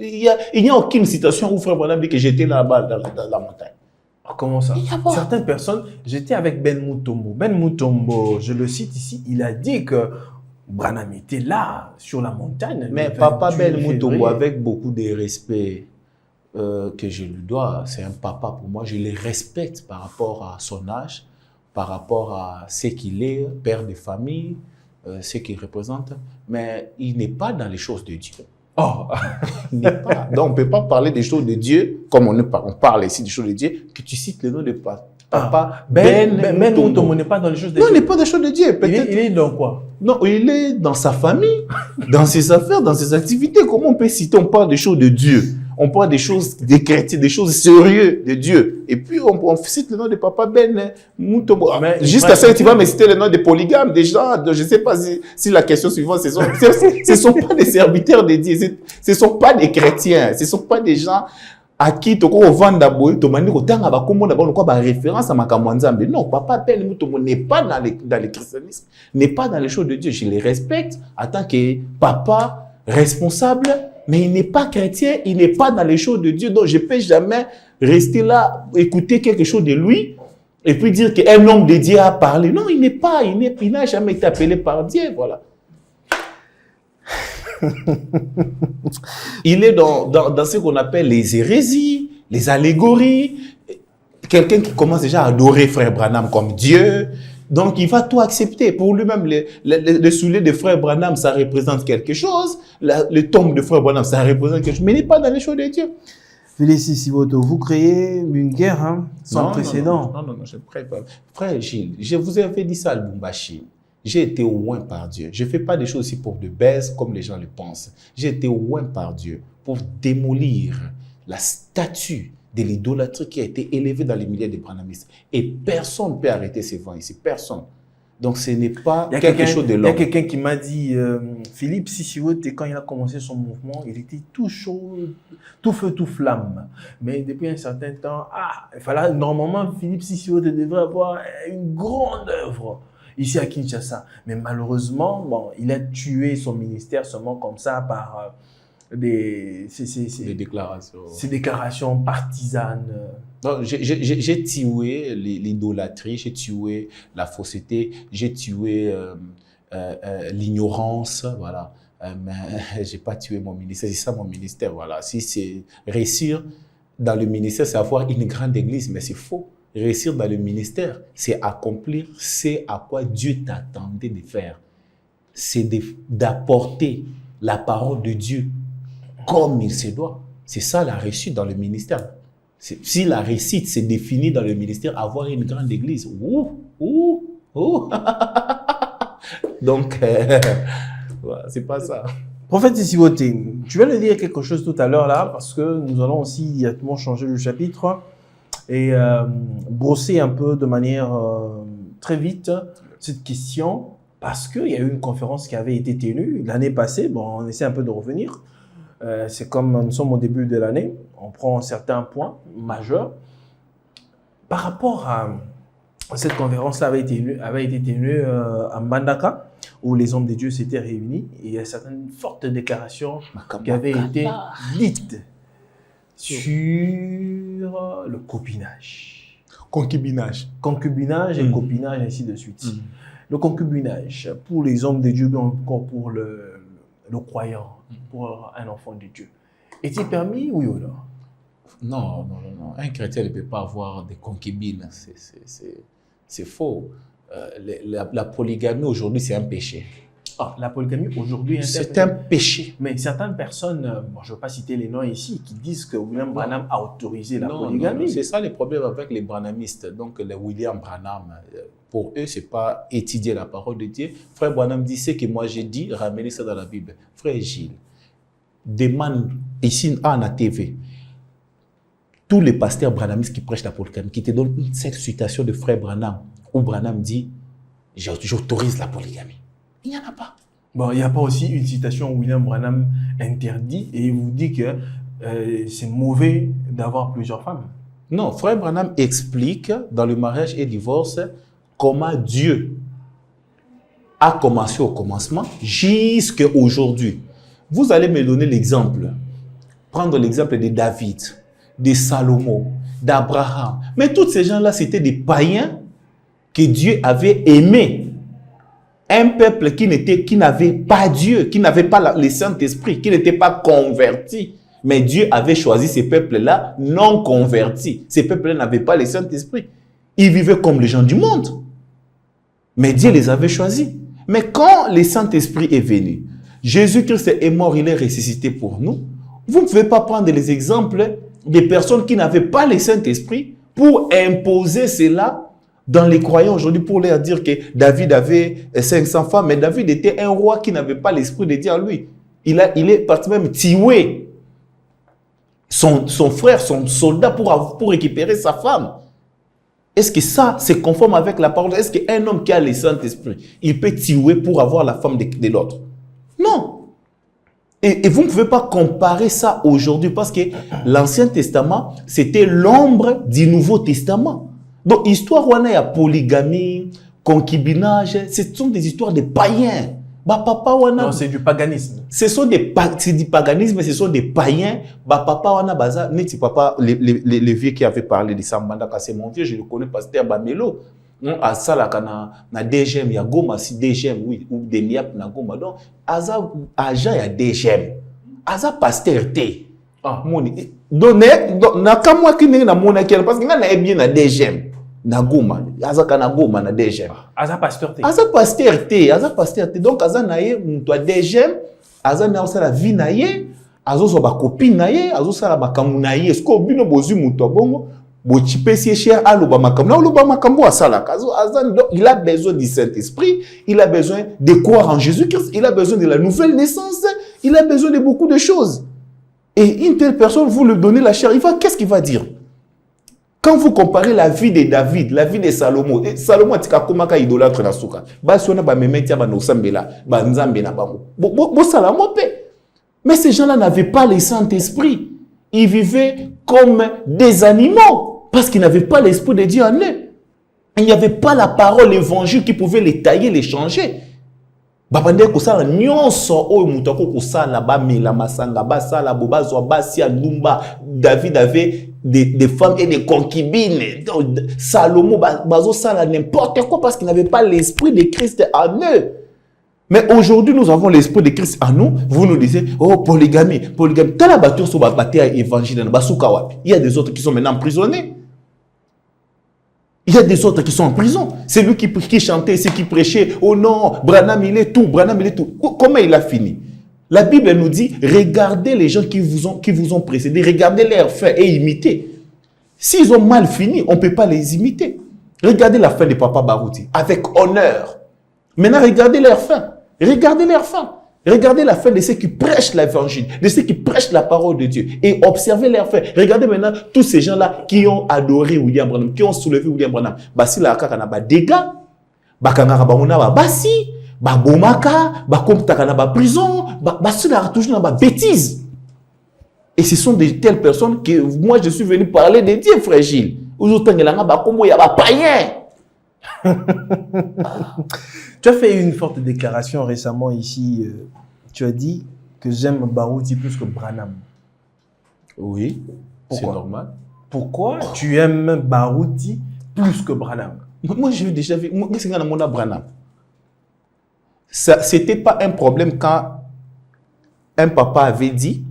il n'y a aucune citation où Frère Branham dit que j'étais là-bas dans la montagne. Oh, comment ça? Certaines personnes, j'étais avec Ben Mutombo. Ben Mutombo, je le cite ici, il a dit que Branham était là, sur la montagne. Mais papa Ben Mutombo, avec beaucoup de respect que je lui dois, c'est un papa pour moi, je le respecte par rapport à son âge, par rapport à ce qu'il est, père de famille, ce qu'il représente, mais il n'est pas dans les choses de Dieu. Oh, il n'est pas. Donc, on ne peut pas parler des choses de Dieu, comme on parle ici des choses de Dieu, que tu cites le nom de papa Ben Mutombo n'est pas dans les choses de Dieu. Non, il n'est pas dans les choses de Dieu. Il est dans quoi? Non, il est dans sa famille, dans ses affaires, dans ses activités. Comment on peut citer? On parle des choses de Dieu. On parle des choses des chrétiens, des choses sérieuses de Dieu. Et puis, on cite le nom de papa Ben Mutombo. Jusqu'à ça, tu vas me citer le nom des polygames, des gens, je ne sais pas si la question suivante, ce ne sont pas des serviteurs de Dieu, ce ne sont pas des chrétiens, ce ne sont pas des gens à qui tu as vendu référence à Makamwanzambe. Non, papa Ben Mutombo n'est pas dans le christianisme, n'est pas dans les choses de Dieu. Je les respecte en tant que papa responsable, mais il n'est pas chrétien, il n'est pas dans les choses de Dieu. Donc, je ne peux jamais rester là, écouter quelque chose de lui, et puis dire qu'un homme de Dieu a parlé. Non, il n'est pas, il n'a jamais été appelé par Dieu, voilà. Il est dans ce qu'on appelle les hérésies, les allégories. Quelqu'un qui commence déjà à adorer Frère Branham comme Dieu. Donc, il va tout accepter. Pour lui-même, le soulier de Frère Branham, ça représente quelque chose. Le tombe de Frère Branham, ça représente quelque chose. Mais il n'est pas dans les choses de Dieu. Félicie Sivoto, vous créez une guerre sans précédent. Non, je ne crée pas. Frère Gilles, je vous avais dit ça à Lubumbashi. J'ai été oint par Dieu. Je ne fais pas des choses ici pour de baise comme les gens le pensent. J'ai été oint par Dieu pour démolir la statue de l'idolâtrie qui a été élevée dans les milieux des branhamistes. Et personne ne peut arrêter ces vents ici. Personne. Donc ce n'est pas quelque chose de l'homme. Il y a quelqu'un qui m'a dit, Philippe Sissivote, quand il a commencé son mouvement, il était tout chaud, tout feu, tout flamme. Mais depuis un certain temps, il fallait, normalement, Philippe Sissivote devrait avoir une grande œuvre ici à Kinshasa. Mais malheureusement, bon, il a tué son ministère seulement comme ça par des déclarations. Ces déclarations partisanes. J'ai tué l'idolâtrie, j'ai tué la fausseté, j'ai tué l'ignorance, voilà. Mais j'ai pas tué mon ministère, c'est ça mon ministère, voilà. Si c'est réussir dans le ministère, c'est avoir une grande église, mais c'est faux. Réussir dans le ministère, c'est accomplir ce à quoi Dieu t'attendait de faire. C'est d'apporter la parole de Dieu comme il se doit. C'est ça la réussite dans le ministère. Si la réussite s'est définie dans le ministère, avoir une grande église. Donc, voilà, c'est pas ça. Prophète Sissivote, tu viens de dire quelque chose tout à l'heure là, parce que nous allons aussi directement changer le chapitre et brosser un peu de manière très vite cette question, parce qu'il y a eu une conférence qui avait été tenue l'année passée. Bon, on essaie un peu de revenir. C'est comme nous sommes au début de l'année, on prend certains points majeurs. Par rapport à cette conférence-là avait été tenue à Mbandaka, où les hommes de Dieu s'étaient réunis, et il y a certaines fortes déclarations qui avaient été dites sur le copinage. Concubinage et copinage, ainsi de suite. Le concubinage, pour les hommes de Dieu, encore pour le croyant, pour un enfant de Dieu, est-il permis, oui ou non? Non. Un chrétien ne peut pas avoir des concubines. C'est faux. La polygamie aujourd'hui, c'est un péché. La polygamie aujourd'hui, c'est un péché. Mais certaines personnes, je ne veux pas citer les noms ici, qui disent que William Branham a autorisé la polygamie. Non. C'est ça le problème avec les branhamistes. Donc, les William Branham, pour eux, ce n'est pas étudier la parole de Dieu. Frère Branham dit ce que moi j'ai dit, ramenez ça dans la Bible. Frère Gilles, demande ici à la TV, tous les pasteurs branhamistes qui prêchent la polygamie, qui te donnent cette citation de Frère Branham, où Branham dit « J'autorise la polygamie ». Il n'y en a pas. Bon, il n'y a pas aussi une citation où William Branham interdit et il vous dit que c'est mauvais d'avoir plusieurs femmes. Non, Frère Branham explique dans le mariage et divorce comment Dieu a commencé au commencement jusqu'à aujourd'hui. Vous allez me donner l'exemple. Prendre l'exemple de David. de Salomon, d'Abraham. Mais tous ces gens-là, c'était des païens que Dieu avait aimés. Un peuple qui n'avait pas Dieu, qui n'avait pas le Saint-Esprit, qui n'était pas converti. Mais Dieu avait choisi ces peuples-là non convertis. Ces peuples-là n'avaient pas le Saint-Esprit. Ils vivaient comme les gens du monde. Mais Dieu les avait choisis. Mais quand le Saint-Esprit est venu, Jésus-Christ est mort, il est ressuscité pour nous. Vous ne pouvez pas prendre les exemples des personnes qui n'avaient pas le Saint-Esprit pour imposer cela dans les croyants aujourd'hui, pour leur dire que David avait 500 femmes, mais David était un roi qui n'avait pas l'Esprit de Dieu en lui. Il est parti même tuer son frère, son soldat pour récupérer sa femme. Est-ce que ça, c'est conforme avec la parole? Est-ce qu'un homme qui a le Saint-Esprit, il peut tuer pour avoir la femme de l'autre? Non. Et vous ne pouvez pas comparer ça aujourd'hui parce que l'Ancien Testament, c'était l'ombre du Nouveau Testament. Donc, histoire où il y a polygamie, concubinage, ce sont des histoires de païens. Bah, papa, non, c'est du paganisme. C'est du paganisme, ce sont des païens. Bah, papa, wana baza, neti papa, les vieux qui avaient parlé de ça, c'est mon vieux, je le connais, pasteur Bamelo. À ça, là, na DGM, il y a Goma, si DGM, oui, ou des Niap, na Goma. Donc, Aza, Aja, il y a DGM. Aza, pasteur T. Ah, moni. Donc, na kamwa ki ne na mona kiel, parce que na bien na DGM. Na Goma, Aza kana Goma na DGM. Aza pasteur T. Aza pasteur T, Aza pasteur T. Donc, Aza na ye, mutwa DGM, Aza na osa la vie na ye, Azo so ba copine na ye, Azo sa la bakamu na ye. Est-ce que bino bozu mutwa bongo? Il a besoin du Saint-Esprit, il a besoin de croire en Jésus-Christ, il a besoin de la nouvelle naissance, il a besoin de beaucoup de choses. Et une telle personne, vous lui donnez la chair, qu'est-ce qu'il va dire? Quand vous comparez la vie de David, la vie de Salomon, Salomon a dit qu'il idolâtre na souka. Mais ces gens-là n'avaient pas le Saint-Esprit. Ils vivaient comme des animaux. Parce qu'ils n'avaient pas l'Esprit de Dieu en eux. Il n'y avait pas la parole, l'évangile qui pouvait les tailler, les changer. David avait des femmes et des concubines. Salomon, n'importe quoi parce qu'il n'avait pas l'Esprit de Christ en eux. Mais aujourd'hui, nous avons l'Esprit de Christ en nous. Vous nous disiez, oh, polygamie, polygamie. Il y a des autres qui sont maintenant emprisonnés. Il y a des autres qui sont en prison. C'est lui qui chantait, c'est qui prêchait. Oh non, Branham, il est tout, Branham, il est tout. Comment il a fini? La Bible nous dit, regardez les gens qui vous ont précédés, regardez leurs faits et imitez. S'ils ont mal fini, on ne peut pas les imiter. Regardez la fin de Papa Barouti, avec honneur. Maintenant, regardez leurs fins. Regardez leurs fins. Regardez la fin de ceux qui prêchent l'évangile, de ceux qui prêchent la parole de Dieu. Et observez leurs faits. Regardez maintenant tous ces gens-là qui ont adoré William Branham, qui ont soulevé William Branham. Basi la kaka na ba dégâts, bakangara ba mona ba basi, ba bomaka, ba komptaka na ba prison, basi la toujours na ba bêtises. Et ce sont de telles personnes que moi je suis venu parler de Dieu, frère Gilles. Aujourd'hui, il y a ba komo ya ba païen. Tu as fait une forte déclaration récemment ici. Tu as dit que j'aime Barouti plus que Branham. Oui, c'est normal. Pourquoi tu aimes Barouti plus que Branham? Moi, j'ai déjà vu. Moi, c'est mon Branham. C'était pas un problème quand un papa avait dit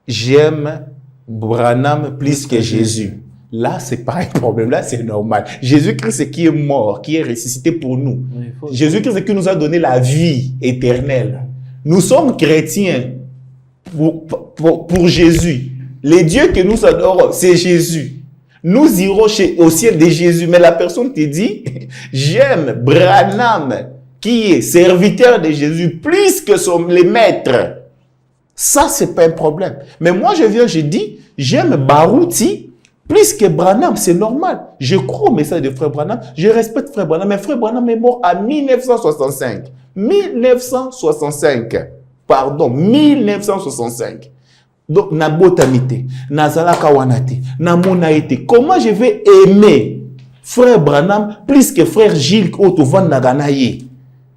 j'aime Branham plus que Jésus. Là, c'est pas un problème. Là, c'est normal. Jésus-Christ qui est mort, qui est ressuscité pour nous. Jésus-Christ qui nous a donné la vie éternelle. Nous sommes chrétiens pour Jésus. Les dieux que nous adorons, c'est Jésus. Nous irons au ciel de Jésus. Mais la personne te dit, j'aime Branham, qui est serviteur de Jésus, plus que les maîtres. Ça, c'est pas un problème. Mais moi, je dis, j'aime Barouti, plus que Branham, c'est normal. Je crois au message de Frère Branham. Je respecte Frère Branham. Mais Frère Branham est mort en 1965. 1965. Pardon, 1965. Donc, na botamite, na zalaka wanate, na monaite. Comment je vais aimer Frère Branham plus que Frère Gilles Otovan Naganaye?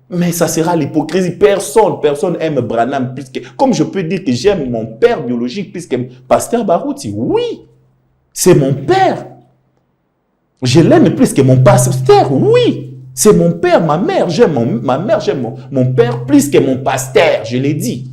Mais ça sera l'hypocrisie. Personne aime Branham plus que... Comme je peux dire que j'aime mon père biologique plus que Pasteur Barouti. Oui, c'est mon père. Je l'aime plus que mon pasteur. Oui, c'est mon père, ma mère. J'aime mon père plus que mon pasteur. Je l'ai dit.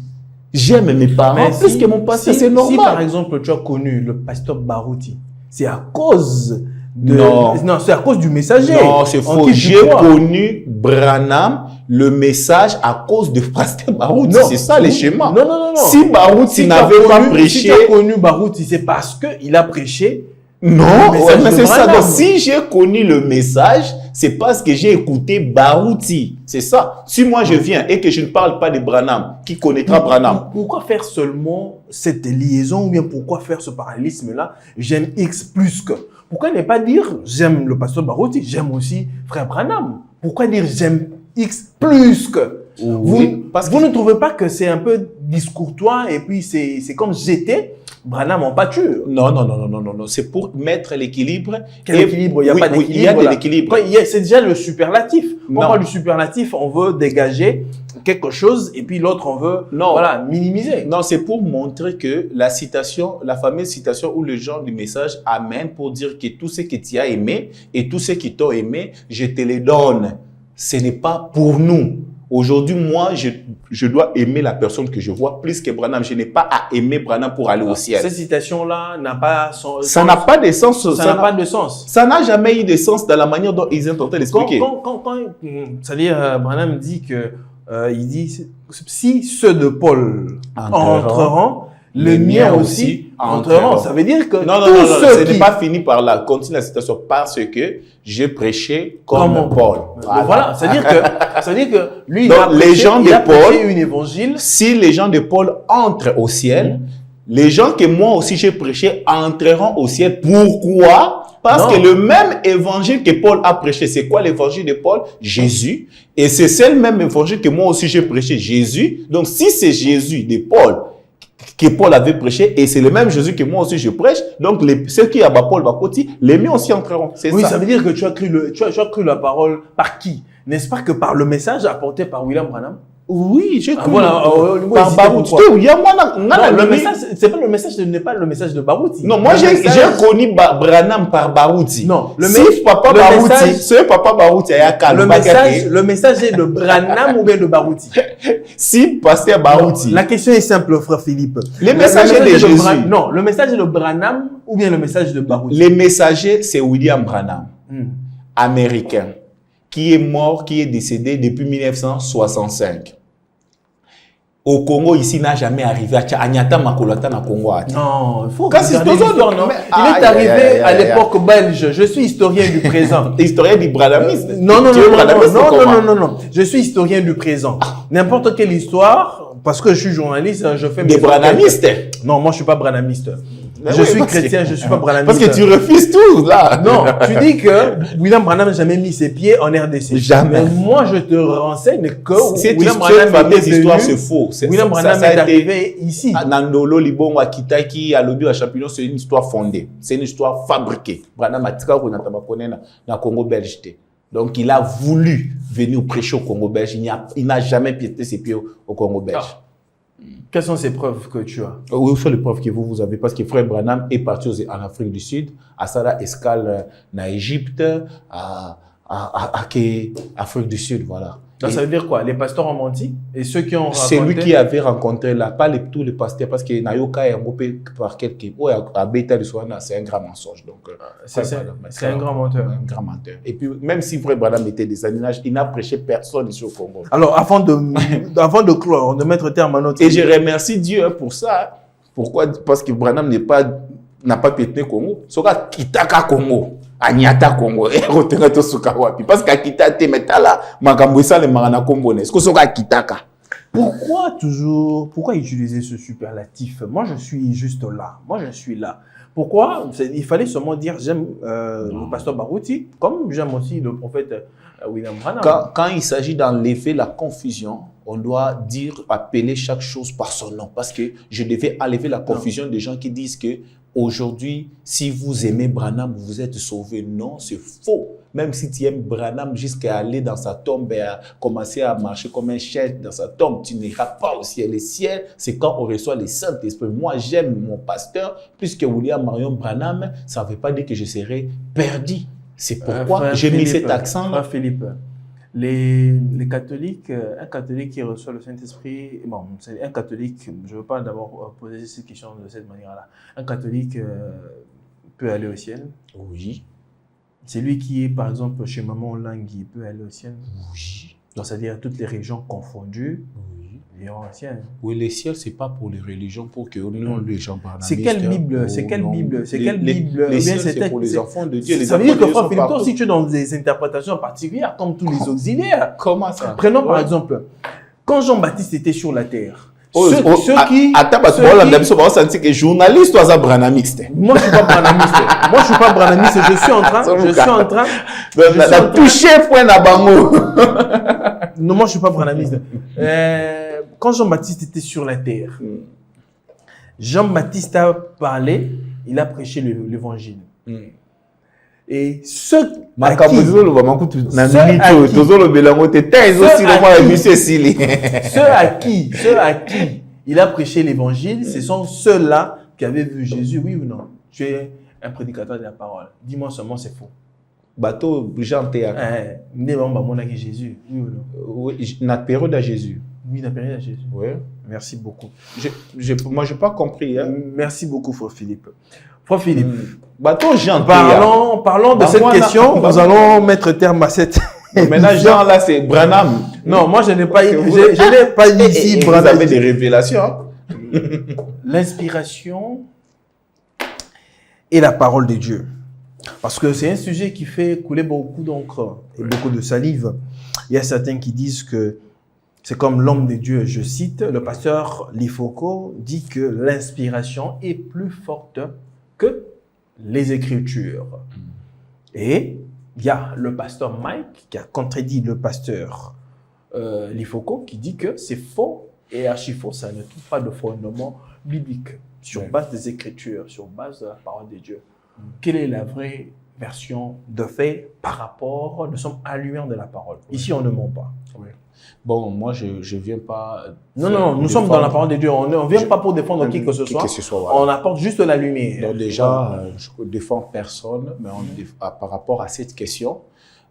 J'aime mes parents plus que mon pasteur. C'est normal. Si par exemple tu as connu le pasteur Barouti, c'est à cause de... Non, c'est à cause du messager. Non, c'est faux. J'ai connu Branham, le message à cause de pasteur Barouti. C'est ça les schémas. Non. Si Barouti n'avait pas prêché... Si tu as connu Barouti, c'est parce qu'il a prêché. Non, mais c'est ça. Donc, si j'ai connu le message, c'est parce que j'ai écouté Barouti. C'est ça. Si moi je viens et que je ne parle pas de Branham, qui connaîtra Branham? Pourquoi faire seulement cette liaison ou bien pourquoi faire ce parallélisme-là? J'aime X plus que. Pourquoi ne pas dire j'aime le pasteur Barouti, j'aime aussi frère Branham? Pourquoi dire j'aime X plus que? Oui, vous ne trouvez pas que c'est un peu discourtois et puis c'est comme jeter Branham en pâture? Non. C'est pour mettre l'équilibre. Quel équilibre? Il n'y a pas d'équilibre. Il y a de l'équilibre. C'est déjà le superlatif. Non. On parle du superlatif, on veut dégager quelque chose et puis l'autre, on veut minimiser. Non, c'est pour montrer que la fameuse citation où le genre du message amène pour dire que tout ce que tu as aimé et tout ce qui t'ont aimé, je te les donne. Ce n'est pas pour nous. Aujourd'hui, moi, je dois aimer la personne que je vois plus que Branham. Je n'ai pas à aimer Branham pour aller au ciel. Cette citation-là n'a pas son ça n'a pas de sens. Ça n'a pas de sens. Ça n'a jamais eu de sens dans la manière dont ils ont tenté d'expliquer. C'est-à-dire, Branham dit que, il dit, si ceux de Paul entreront, les miens aussi entreront. Ça veut dire que non, ce n'est pas fini par là. Continue la citation. Parce que j'ai prêché comme Paul. Voilà. C'est-à-dire que lui, donc, il a prêché une évangile. Si les gens de Paul entrent au ciel, les gens que moi aussi j'ai prêché entreront au ciel. Pourquoi? Parce que le même évangile que Paul a prêché, c'est quoi l'évangile de Paul? Jésus. Et c'est le même évangile que moi aussi j'ai prêché, Jésus. Donc, si c'est Jésus de Paul que Paul avait prêché, et c'est le même Jésus que moi aussi je prêche, donc ceux qui abattent Paul Bakoti, les miens aussi entreront. Oui, ça veut dire que tu as cru la parole par qui? N'est-ce pas que par le message apporté par William Branham? Oui, j'ai cru. Par Barouti. Le message, c'est pas le message, n'est pas le message de Barouti. Non, moi j'ai connu Branham par Barouti. Non, si papa Barouti a le message est de Branham ou bien de Barouti? Si pasteur Barouti. La question est simple, frère Philippe. Le message est de Jésus. Non, le message est de Branham ou bien le message de Barouti? Le messager, c'est William Branham, américain, qui est mort, qui est décédé depuis 1965. Au Congo, ici, n'a jamais arrivé. Anyata Makolata na Congo. Non, il faut que l'histoire, non? Il est arrivé à l'époque belge. Je suis historien du présent. Historien du branhamisme? Non. Je suis historien du présent. N'importe quelle histoire, parce que je suis journaliste, je fais des branhamistes. Non, moi je suis pas branhamiste. Je suis chrétien, je suis pas branhamiste. Parce que tu refuses tout, là. Non, tu dis que William Branham n'a jamais mis ses pieds en RDC. Jamais. Mais moi, je te renseigne que William Branham est histoire, c'est faux. William Branham est arrivé ici. Nandolo, Libongo, Akitaki, Alobi, Champignon, c'est une histoire fondée. C'est une histoire fabriquée. Branham a tika ko na Congo belge. Donc, il a voulu venir prêcher au Congo belge. Il n'a jamais piété ses pieds au Congo belge. Quelles sont ces preuves que tu as? Oui, ce sont les preuves que vous avez, parce que frère Branham est parti en Afrique du Sud, à Sada escale en Égypte, à Afrique du Sud, voilà. Donc, ça veut dire quoi? Les pasteurs ont menti? Et ceux qui ont raconté... C'est lui qui avait rencontré là, pas tous les pasteurs, parce que Nayoka est engopé par quelqu'un. Oh, à Beta de Souana, c'est un grand mensonge. Donc, c'est un grand menteur. Un grand menteur. Et puis, même si frère Branham était des animages, il n'a prêché personne ici au Congo. Alors, avant de clore, de mettre terme à notre... Et je remercie Dieu pour ça. Pourquoi? Parce que Branham n'a pas pété Congo. Soka Kitaka Congo. Anyata Congo. Parce qu'Akita te metala, Makambuisa le Marana Combone. Est-ce que Soka Kitaka? Pourquoi utiliser ce superlatif? Moi, je suis juste là. Moi, je suis là. Pourquoi? Il fallait seulement dire j'aime le pasteur Barouti, comme j'aime aussi le prophète William Branham. Quand il s'agit d'enlever la confusion, on doit appeler chaque chose par son nom. Parce que je devais enlever la confusion des gens qui disent que aujourd'hui, si vous aimez Branham, vous êtes sauvé. Non, c'est faux. même si tu aimes Branham jusqu'à aller dans sa tombe et à commencer à marcher comme un chef dans sa tombe, tu n'iras pas au ciel. Le ciel, c'est quand on reçoit les Saint-Esprit. Moi, j'aime mon pasteur, puisque William Marion Branham, ça ne veut pas dire que je serai perdu. C'est pourquoi j'ai mis cet accent. Frère Philippe, les catholiques, un catholique qui reçoit le Saint-Esprit, bon, c'est un catholique, je ne veux pas d'abord poser cette question de cette manière-là. Un catholique peut aller au ciel. Oui. C'est lui qui est, par exemple, chez Maman Langui, peut aller au ciel. Oui. Donc, c'est-à-dire toutes les régions confondues, ils iront au ciel. Oui, le ciel, ce n'est pas pour les religions, pour que nous, les gens parlent. C'est quelle Bible? C'est quelle Bible? C'est quelle Bible? Le ciel, c'est pour les enfants de Dieu. Ça veut dire que, Frère Philippe, toi aussi, tu es dans des interprétations particulières, comme tous les auxiliaires. Comment ça? Prenons par exemple, quand Jean-Baptiste était sur la terre, Attends, c'est que journaliste ou un branamiste? Moi, je ne suis pas branamiste. Moi, je suis pas branamiste. Je suis en train. La touché point d'Abango. Non, moi, je ne suis pas branamiste. Quand Jean-Baptiste était sur la terre, Jean-Baptiste a parlé, il a prêché l'évangile. Et ceux à qui il a prêché l'évangile, ce sont ceux-là qui avaient vu Jésus, oui ou non? Tu es un prédicateur de la parole. Dis-moi seulement c'est faux. Bateau, Jean Théâtre. Jésus, oui ou non? Oui, notre période à Jésus. Oui, la période à Jésus. Oui. Merci beaucoup. Moi, je n'ai pas compris. Hein. Merci beaucoup, Frère Philippe. Frère Philippe, bateau Jean parlons de cette question. Nous allons mettre terme à cette. Maintenant, Jean, là, c'est Branham. Non, moi, je n'ai pas ici Branham. Vous avez des révélations. Hein? L'inspiration et la parole de Dieu. Parce que c'est un sujet qui fait couler beaucoup d'encre et beaucoup de salive. Il y a certains qui disent que c'est comme l'homme de Dieu, je cite, le pasteur Lifoko dit que l'inspiration est plus forte que les Écritures. Et il y a le pasteur Mike qui a contredit le pasteur Lifoko qui dit que c'est faux et archi faux, ça ne trouve pas de fondement biblique sur base des Écritures, sur base de la parole de Dieu. Quelle est la vraie version de fait par rapport, nous sommes à l'lumière de la parole. Ici, on ne ment pas. Oui. Bon, moi, je ne viens pas... Non, nous sommes dans la parole de Dieu. On ne vient pas pour défendre qui que ce soit. Voilà. On apporte juste la lumière. Donc déjà, je ne défends personne, mais par rapport à cette question,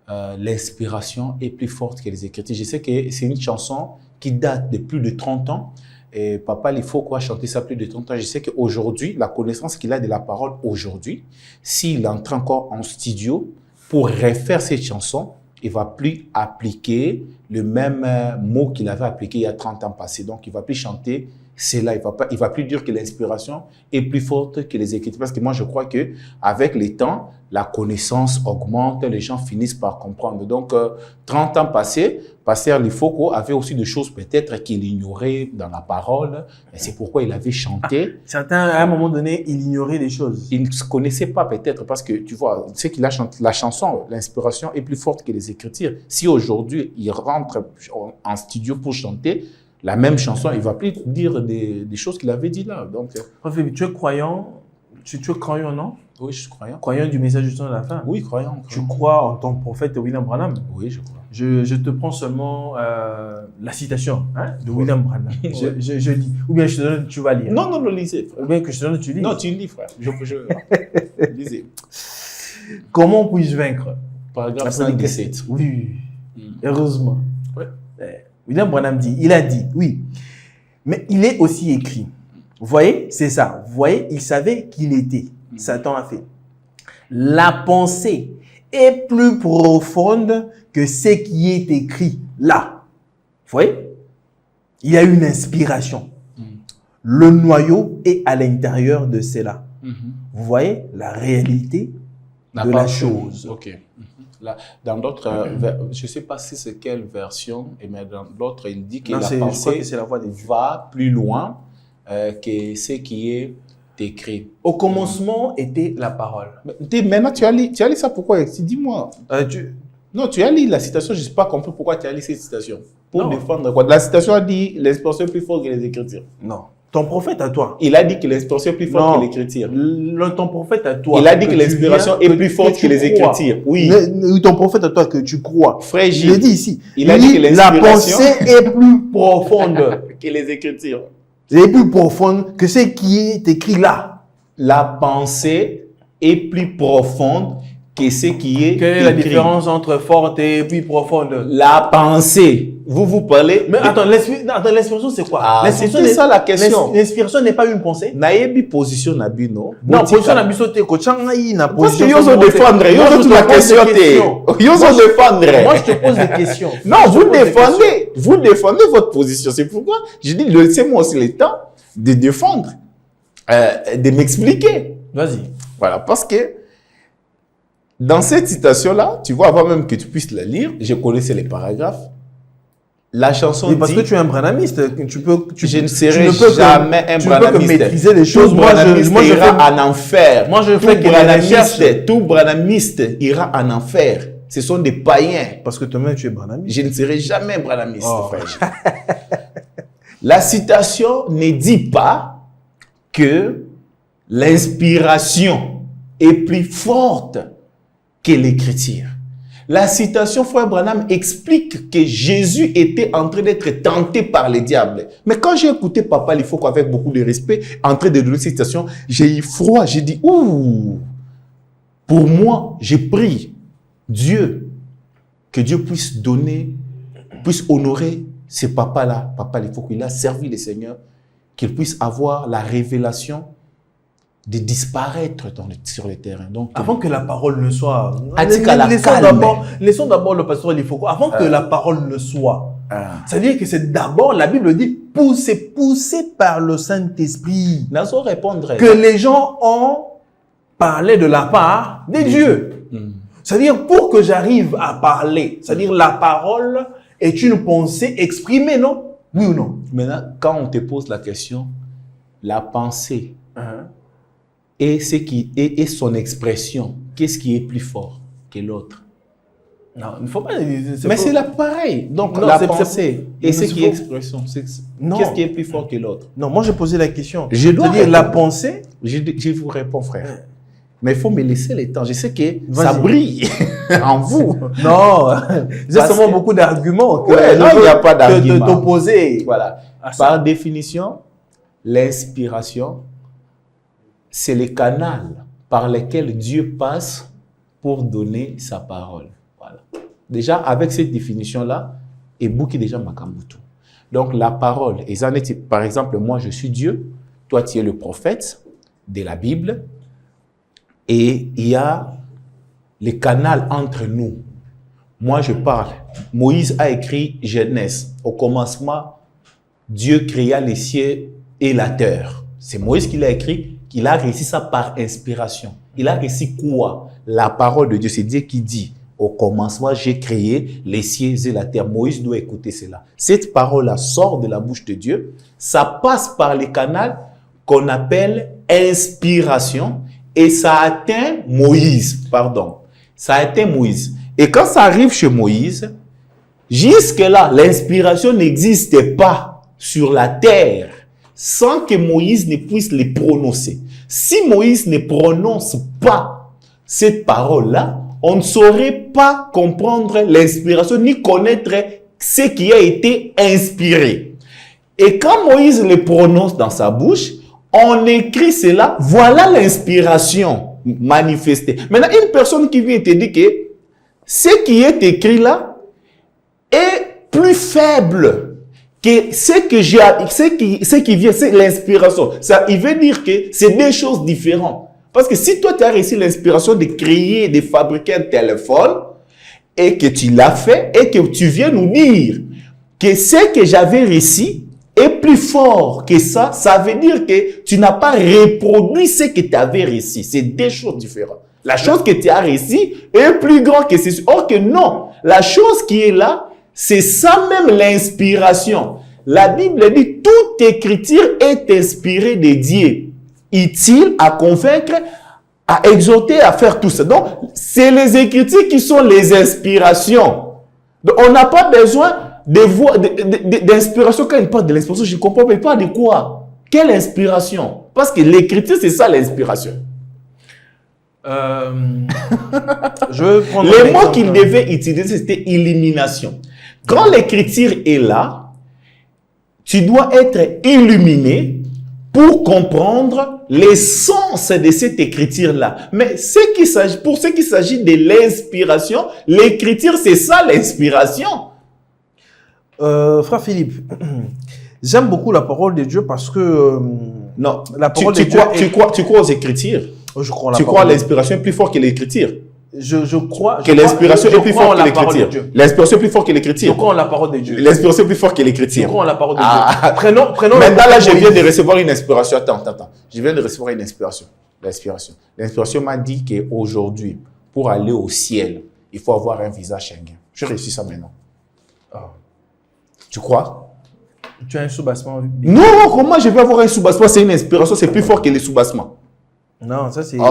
l'inspiration est plus forte que les Écritures. Je sais que c'est une chanson qui date de plus de 30 ans. Et Papa, il faut quoi chanter ça plus de 30 ans. Je sais qu'aujourd'hui, la connaissance qu'il a de la parole aujourd'hui, s'il entre encore en studio pour refaire cette chanson, il ne va plus appliquer le même mot qu'il avait appliqué il y a 30 ans passés. Donc, il ne va plus chanter cela. Il va plus dire que l'inspiration est plus forte que les Écritures. Parce que moi, je crois qu'avec le temps, la connaissance augmente, les gens finissent par comprendre. Donc, 30 ans passés, Pasteur Lifoko avait aussi des choses peut-être qu'il ignorait dans la parole. Et c'est pourquoi il avait chanté. Certains, à un moment donné, il ignorait des choses. Il ne se connaissait pas peut-être parce que, tu vois, c'est qu'il a chanté la chanson, l'inspiration est plus forte que les Écritures. Si aujourd'hui, il rentre en studio pour chanter la même chanson, il ne va plus dire des choses qu'il avait dit là. Donc, tu es croyant, tu es croyant, non? Oui, je suis croyant. Croyant du message du temps de la fin? Oui, croyant. Tu crois en ton prophète William Branham? Oui, je crois. Je te prends seulement la citation de William Branham. Je lis. Ou bien je te donne, tu vas lire. Non, lisez. Ou bien que je te donne, tu lis. Non, tu lis, frère. Lisez. Comment puis-je vaincre? Paragraphe 117. Oui, heureusement. Ouais. William Branham dit, il a dit, oui. Mais il est aussi écrit. Vous voyez, c'est ça. Vous voyez, il savait qu'il était. Satan a fait. La pensée est plus profonde que ce qui est écrit là. Vous voyez? Il y a une inspiration. Le noyau est à l'intérieur de cela. Vous voyez la réalité de la chose. Ok. Là, dans d'autres, je ne sais pas si c'est quelle version, mais dans l'autre, il dit que la pensée va plus loin que ce qui est écrit. Au commencement était la parole. Maintenant, tu as lu ça pourquoi? Dis-moi. Non, tu as lu la citation, je ne sais pas compris pourquoi tu as lu cette citation. Pour défendre quoi? La citation a dit l'inspiration est plus forte que les Écritures. Non. Ton prophète à toi. Il a dit que l'inspiration est plus forte que l'écriture. Ton prophète à toi. Il a dit que l'inspiration est plus forte que les écritures. Oui. Ton prophète à toi que tu crois. Frère Je l'ai dit ici. Il a dit que l'inspiration la pensée est plus profonde que les écritures. C'est plus profonde que ce qui est écrit là. La pensée est plus profonde que ce qui est écrit. Quelle est la différence entre forte et plus profonde? La pensée. Vous parlez. Mais attends, l'inspiration c'est quoi? C'est ça la question. L'inspiration n'est pas une pensée. Nayebi position nabino. Non, position nabino te kochanga na position. Parce que yo défendre, yo la question te. Yo défendre. Moi je te pose des questions. Non, vous défendez votre position. C'est pourquoi je dis laissez-moi aussi le temps de défendre, de m'expliquer. Vas-y. Voilà, parce que dans cette citation-là, tu vois, avant même que tu puisses la lire, je connaissais les paragraphes. La chanson parce que tu es un branamiste, je ne serai jamais un branamiste. Tu peux que maîtriser les choses. Moi, je ira en enfer. Moi, je fais tout branamiste ira en enfer. Ce sont des païens. Parce que toi-même, tu es branamiste. Je ne serai jamais un branamiste, frère. La citation ne dit pas que l'inspiration est plus forte que l'écriture. La citation, frère Branham explique que Jésus était en train d'être tenté par le diable. Mais quand j'ai écouté Papa Lifoko avec beaucoup de respect, en train de donner cette citation, j'ai eu froid. J'ai dit, ouh, pour moi, j'ai prié Dieu, que Dieu puisse donner, puisse honorer ce papa-là, Papa Lifoko. Il a servi le Seigneur, qu'il puisse avoir la révélation de disparaître sur le terrain. Donc, avant que la parole ne soit... Laissons d'abord le pasteur Lifoko. Avant que la parole ne soit... C'est-à-dire que c'est d'abord, la Bible dit, poussé par le Saint-Esprit. Répondre. Que les gens ont parlé de la part de Dieu. C'est-à-dire, pour que j'arrive à parler, c'est-à-dire la parole est une pensée exprimée, non? Oui ou non? Maintenant, quand on te pose la question, la pensée... Et ce qui est son expression, qu'est-ce qui est plus fort que l'autre? Non, il ne faut pas... Mais c'est pareil. Donc, la pensée et ce qui est expression, qu'est-ce qui est plus fort que l'autre? Non, moi, j'ai posé la question. C'est-à-dire la pensée... Je vous réponds, frère. Mais il faut me laisser le temps. Je sais que ça brille en vous. Non, j'ai seulement beaucoup d'arguments. Non, il n'y a pas d'arguments. De t'opposer. Voilà. Par définition, l'inspiration, c'est le canal par lequel Dieu passe pour donner sa parole. Voilà. Déjà, avec cette définition-là, et beaucoup déjà makambutu. Donc, la parole, par exemple, moi, je suis Dieu, toi, tu es le prophète de la Bible, et il y a le canal entre nous. Moi, je parle. Moïse a écrit Genèse. Au commencement, Dieu créa les cieux et la terre. C'est Moïse qui l'a écrit. Il a réussi ça par inspiration. Il a réussi quoi? La parole de Dieu. C'est Dieu qui dit, au commencement, j'ai créé les cieux et la terre. Moïse doit écouter cela. Cette parole-là sort de la bouche de Dieu. Ça passe par le canal qu'on appelle inspiration. Et ça atteint Moïse. Ça atteint Moïse. Et quand ça arrive chez Moïse, jusque-là, l'inspiration n'existe pas sur la terre sans que Moïse ne puisse les prononcer. Si Moïse ne prononce pas cette parole-là, on ne saurait pas comprendre l'inspiration ni connaître ce qui a été inspiré. Et quand Moïse le prononce dans sa bouche, on écrit cela, voilà l'inspiration manifestée. Maintenant, une personne qui vient te dire que ce qui est écrit là est plus faible que ce qui vient, c'est l'inspiration. Ça, il veut dire que c'est deux choses différentes. Parce que si toi, tu as réussi l'inspiration de créer, de fabriquer un téléphone, et que tu l'as fait, et que tu viens nous dire que ce que j'avais réussi est plus fort que ça, ça veut dire que tu n'as pas reproduit ce que tu avais réussi. C'est deux choses différentes. La chose que tu as réussi est plus grande que ceci. Or que non, la chose qui est là, c'est ça même l'inspiration. La Bible dit, toute écriture est inspirée de Dieu, utile à convaincre, à exhorter, à faire tout ça. Donc, c'est les écritures qui sont les inspirations. Donc, on n'a pas besoin d'inspiration. Quand il parle de l'inspiration, je ne comprends pas. Il parle de quoi? Quelle inspiration? Parce que l'écriture, c'est ça l'inspiration. Je prends Les mots qu'il devait utiliser, c'était illumination. Quand l'écriture est là, tu dois être illuminé pour comprendre l'essence de cette écriture-là. Mais pour ce qui s'agit de l'inspiration, l'écriture, c'est ça l'inspiration. Frère Philippe, j'aime beaucoup la parole de Dieu parce que non, la parole tu crois aux écritures? Je crois tu crois que l'inspiration est plus forte que l'écriture? Je crois que l'inspiration est plus forte que l'écriture. L'inspiration est plus forte que l'écriture. Je crois en la parole de Dieu. L'inspiration est plus forte que l'écriture. Je crois en la parole de Dieu. Prenons. Maintenant là, je viens de recevoir une inspiration. Attends. Je viens de recevoir une inspiration. L'inspiration m'a dit qu'aujourd'hui, pour aller au ciel, il faut avoir un visa Schengen. Je réussis ça maintenant. Tu crois? Tu as un soubassement? Non, comment je vais avoir un soubassement? C'est une inspiration, c'est plus fort que les soubassements. Non, ça c'est... Ça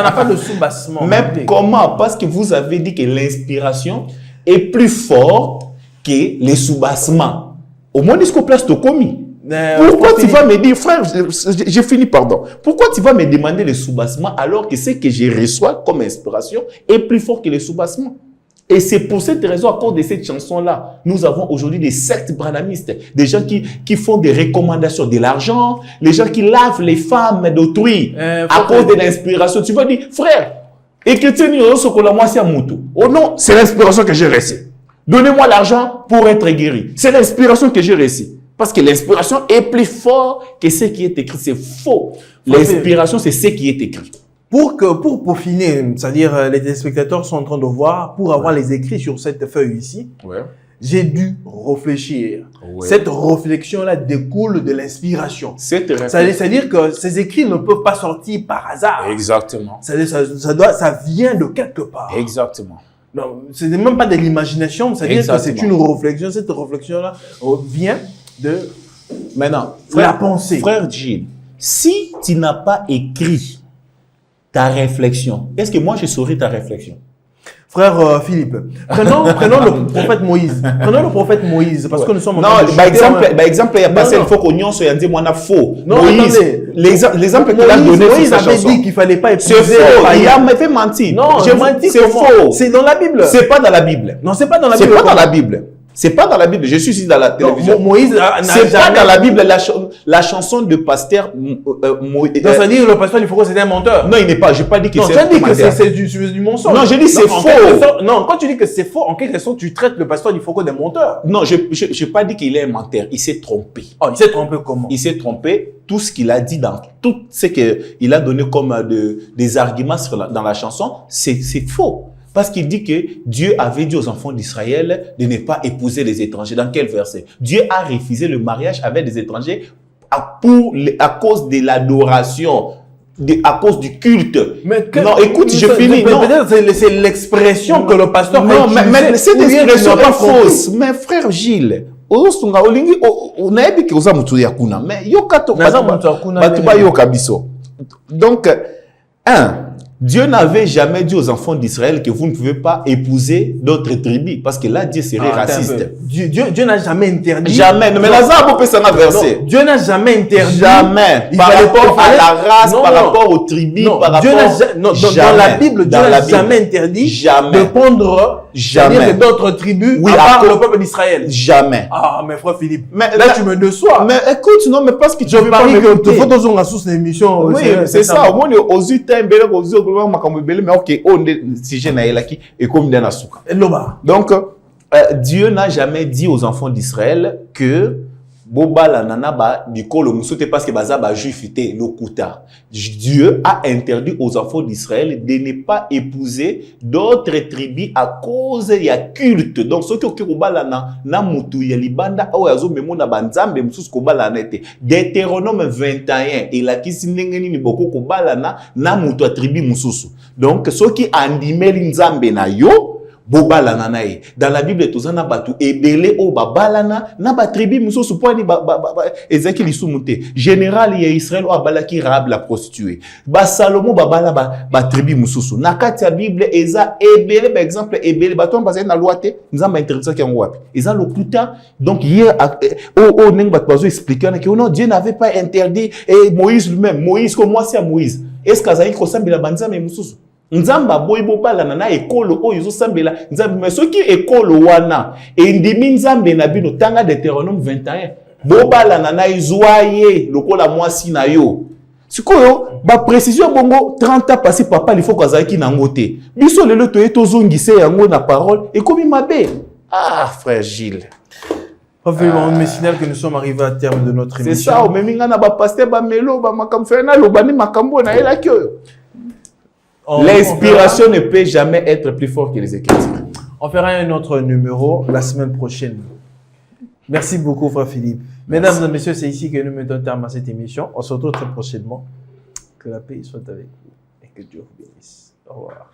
n'a pas de soubassement. Mais comment? Parce que vous avez dit que l'inspiration est plus forte que les soubassements. Au moins, est-ce qu'on place de commis? Pourquoi tu vas me dire, frère, j'ai fini, pardon. Pourquoi tu vas me demander les soubassements alors que ce que je reçois comme inspiration est plus fort que les soubassements? Et c'est pour cette raison, à cause de cette chanson-là, nous avons aujourd'hui des sectes branhamistes, des gens qui font des recommandations de l'argent, les gens qui lavent les femmes d'autrui à cause de l'inspiration. Tu vas dire, frère, oh non, c'est l'inspiration que j'ai reçue. Donnez-moi l'argent pour être guéri. C'est l'inspiration que j'ai reçue. Parce que l'inspiration est plus forte que ce qui est écrit. C'est faux. L'inspiration, c'est ce qui est écrit. Pour peaufiner, c'est-à-dire les téléspectateurs sont en train de voir, pour avoir les écrits sur cette feuille ici, j'ai dû réfléchir. Cette réflexion-là découle de l'inspiration. C'est-à-dire que ces écrits ne peuvent pas sortir par hasard. Exactement. Ça vient de quelque part. Exactement. Non, ce n'est même pas de l'imagination, c'est-à-dire que c'est une réflexion. Cette réflexion-là vient de la pensée. Frère Gilles, si tu n'as pas écrit ta réflexion, est-ce que moi je saurais ta réflexion? Frère Philippe, prenons le prophète Moïse. Prenons le prophète Moïse, parce que nous sommes... Non, par exemple, il y a passé une fois qu'on y a dit, moi, on a faux. Non, Moïse, l'exemple qu'il a donné sur sa chanson. Moïse avait dit qu'il ne fallait pas épouser... C'est faux, il a fait mentir. Non, j'ai menti. C'est faux. C'est dans la Bible. C'est pas dans la Bible. Non, c'est pas dans la Bible. C'est pas dans la Bible. C'est pas dans la Bible. Je suis ici dans la télévision. Moïse c'est pas dans la Bible. La chanson de pasteur Moïse. Donc, ça dit que le pasteur du Foucault, c'était un menteur. Non, il n'est pas. Je n'ai pas dit que c'est un menteur. Non, tu as dit que c'est du mensonge. Non, je dis c'est faux. Non, quand tu dis que c'est faux, en quelque sorte, tu traites le pasteur du Foucault d'un menteur. Non, je n'ai pas dit qu'il est un menteur. Il s'est trompé. Oh, il s'est trompé comment? Il s'est trompé. Tout ce qu'il a dit dans tout ce qu'il a donné comme des arguments dans la chanson, c'est faux. Parce qu'il dit que Dieu avait dit aux enfants d'Israël de ne pas épouser les étrangers. Dans quel verset? Dieu a refusé le mariage avec des étrangers à cause de l'adoration, à cause du culte. Non, écoute, je finis. Peut-être c'est l'expression que le pasteur a utilisée. Non, mais cette expression est fausse. Mais frère Gilles, donc, Dieu n'avait jamais dit aux enfants d'Israël que vous ne pouvez pas épouser d'autres tribus. Parce que là, Dieu serait raciste. Dieu n'a jamais interdit. Jamais. Mais Lazare, peut un verset. Dieu n'a jamais interdit. Jamais. Par rapport à la race, par rapport aux tribus, par rapport... Dans la Bible, Dieu n'a jamais interdit de prendre d'autres tribus à part le peuple d'Israël. Jamais. Ah, mais frère Philippe, là tu me déçois. Mais écoute, non, mais parce que tu veux pas m'écouter. Il faut dans une source d'émission. Oui, c'est ça. Au moins, aux yeux, mais ok, on est si j'ai naïlaki et comme d'un asuka. Donc, Dieu n'a jamais dit aux enfants d'Israël que Boba la nana ba Nicole Moussote parce que baza ba juif était lokuta. Dieu a interdit aux enfants d'Israël de ne pas épouser d'autres tribus à cause il y a culte. Donc ceux qui ont kobala na mutu ya libanda o yazo memo na banzambe mususu kobala na ete. Deutéronome 21 et la kisindengeni ni boko kobala na mutu a tribu mususu. Donc ceux qui andimeli nzambe na yo bobalana na ye. Dans la Bible, tozana batu ebele o babalana na ba tribu mususu poani ezaki lisumute. Général ya Israël o abalaki Rahab la prostituée. Ba Salomo babala ba tribu mususu. Na kati ya Bible eza ebele par exemple ebele baton basé na loi te nzamba interdit ki ngwapi. Eza lokuta donc hier o neng bat bazo expliquer que non Dieu n'avait pas interdit et Moïse lui-même Moïse comme moi c'est à Moïse. Est-ce qu'azaki ko sambela banzamba mususu? Nzamba boy bobalana na ekolo o yuzo sambela nzamba mais soki ekolo wana endimi nzambe na bino tanga Deutéronome 21 bobalana na izwaye lokola mwasi na yo sikoyo ba précision bongo 30 ans passé papa il faut kazaki na ngote biso lelo to etozongise yango na parole et comme mabe frère Gilles on me signale que nous sommes arrivés à terme de notre émission. C'est ça, mais minga na ba pasteur ba melo ba makamfena lo bani makambo na ela kyo. L'inspiration ne peut jamais être plus fort que les Écritures. On fera un autre numéro la semaine prochaine. Merci beaucoup, frère Philippe. Mesdames et messieurs, c'est ici que nous mettons terme à cette émission. On se retrouve très prochainement. Que la paix soit avec vous et que Dieu vous bénisse. Au revoir.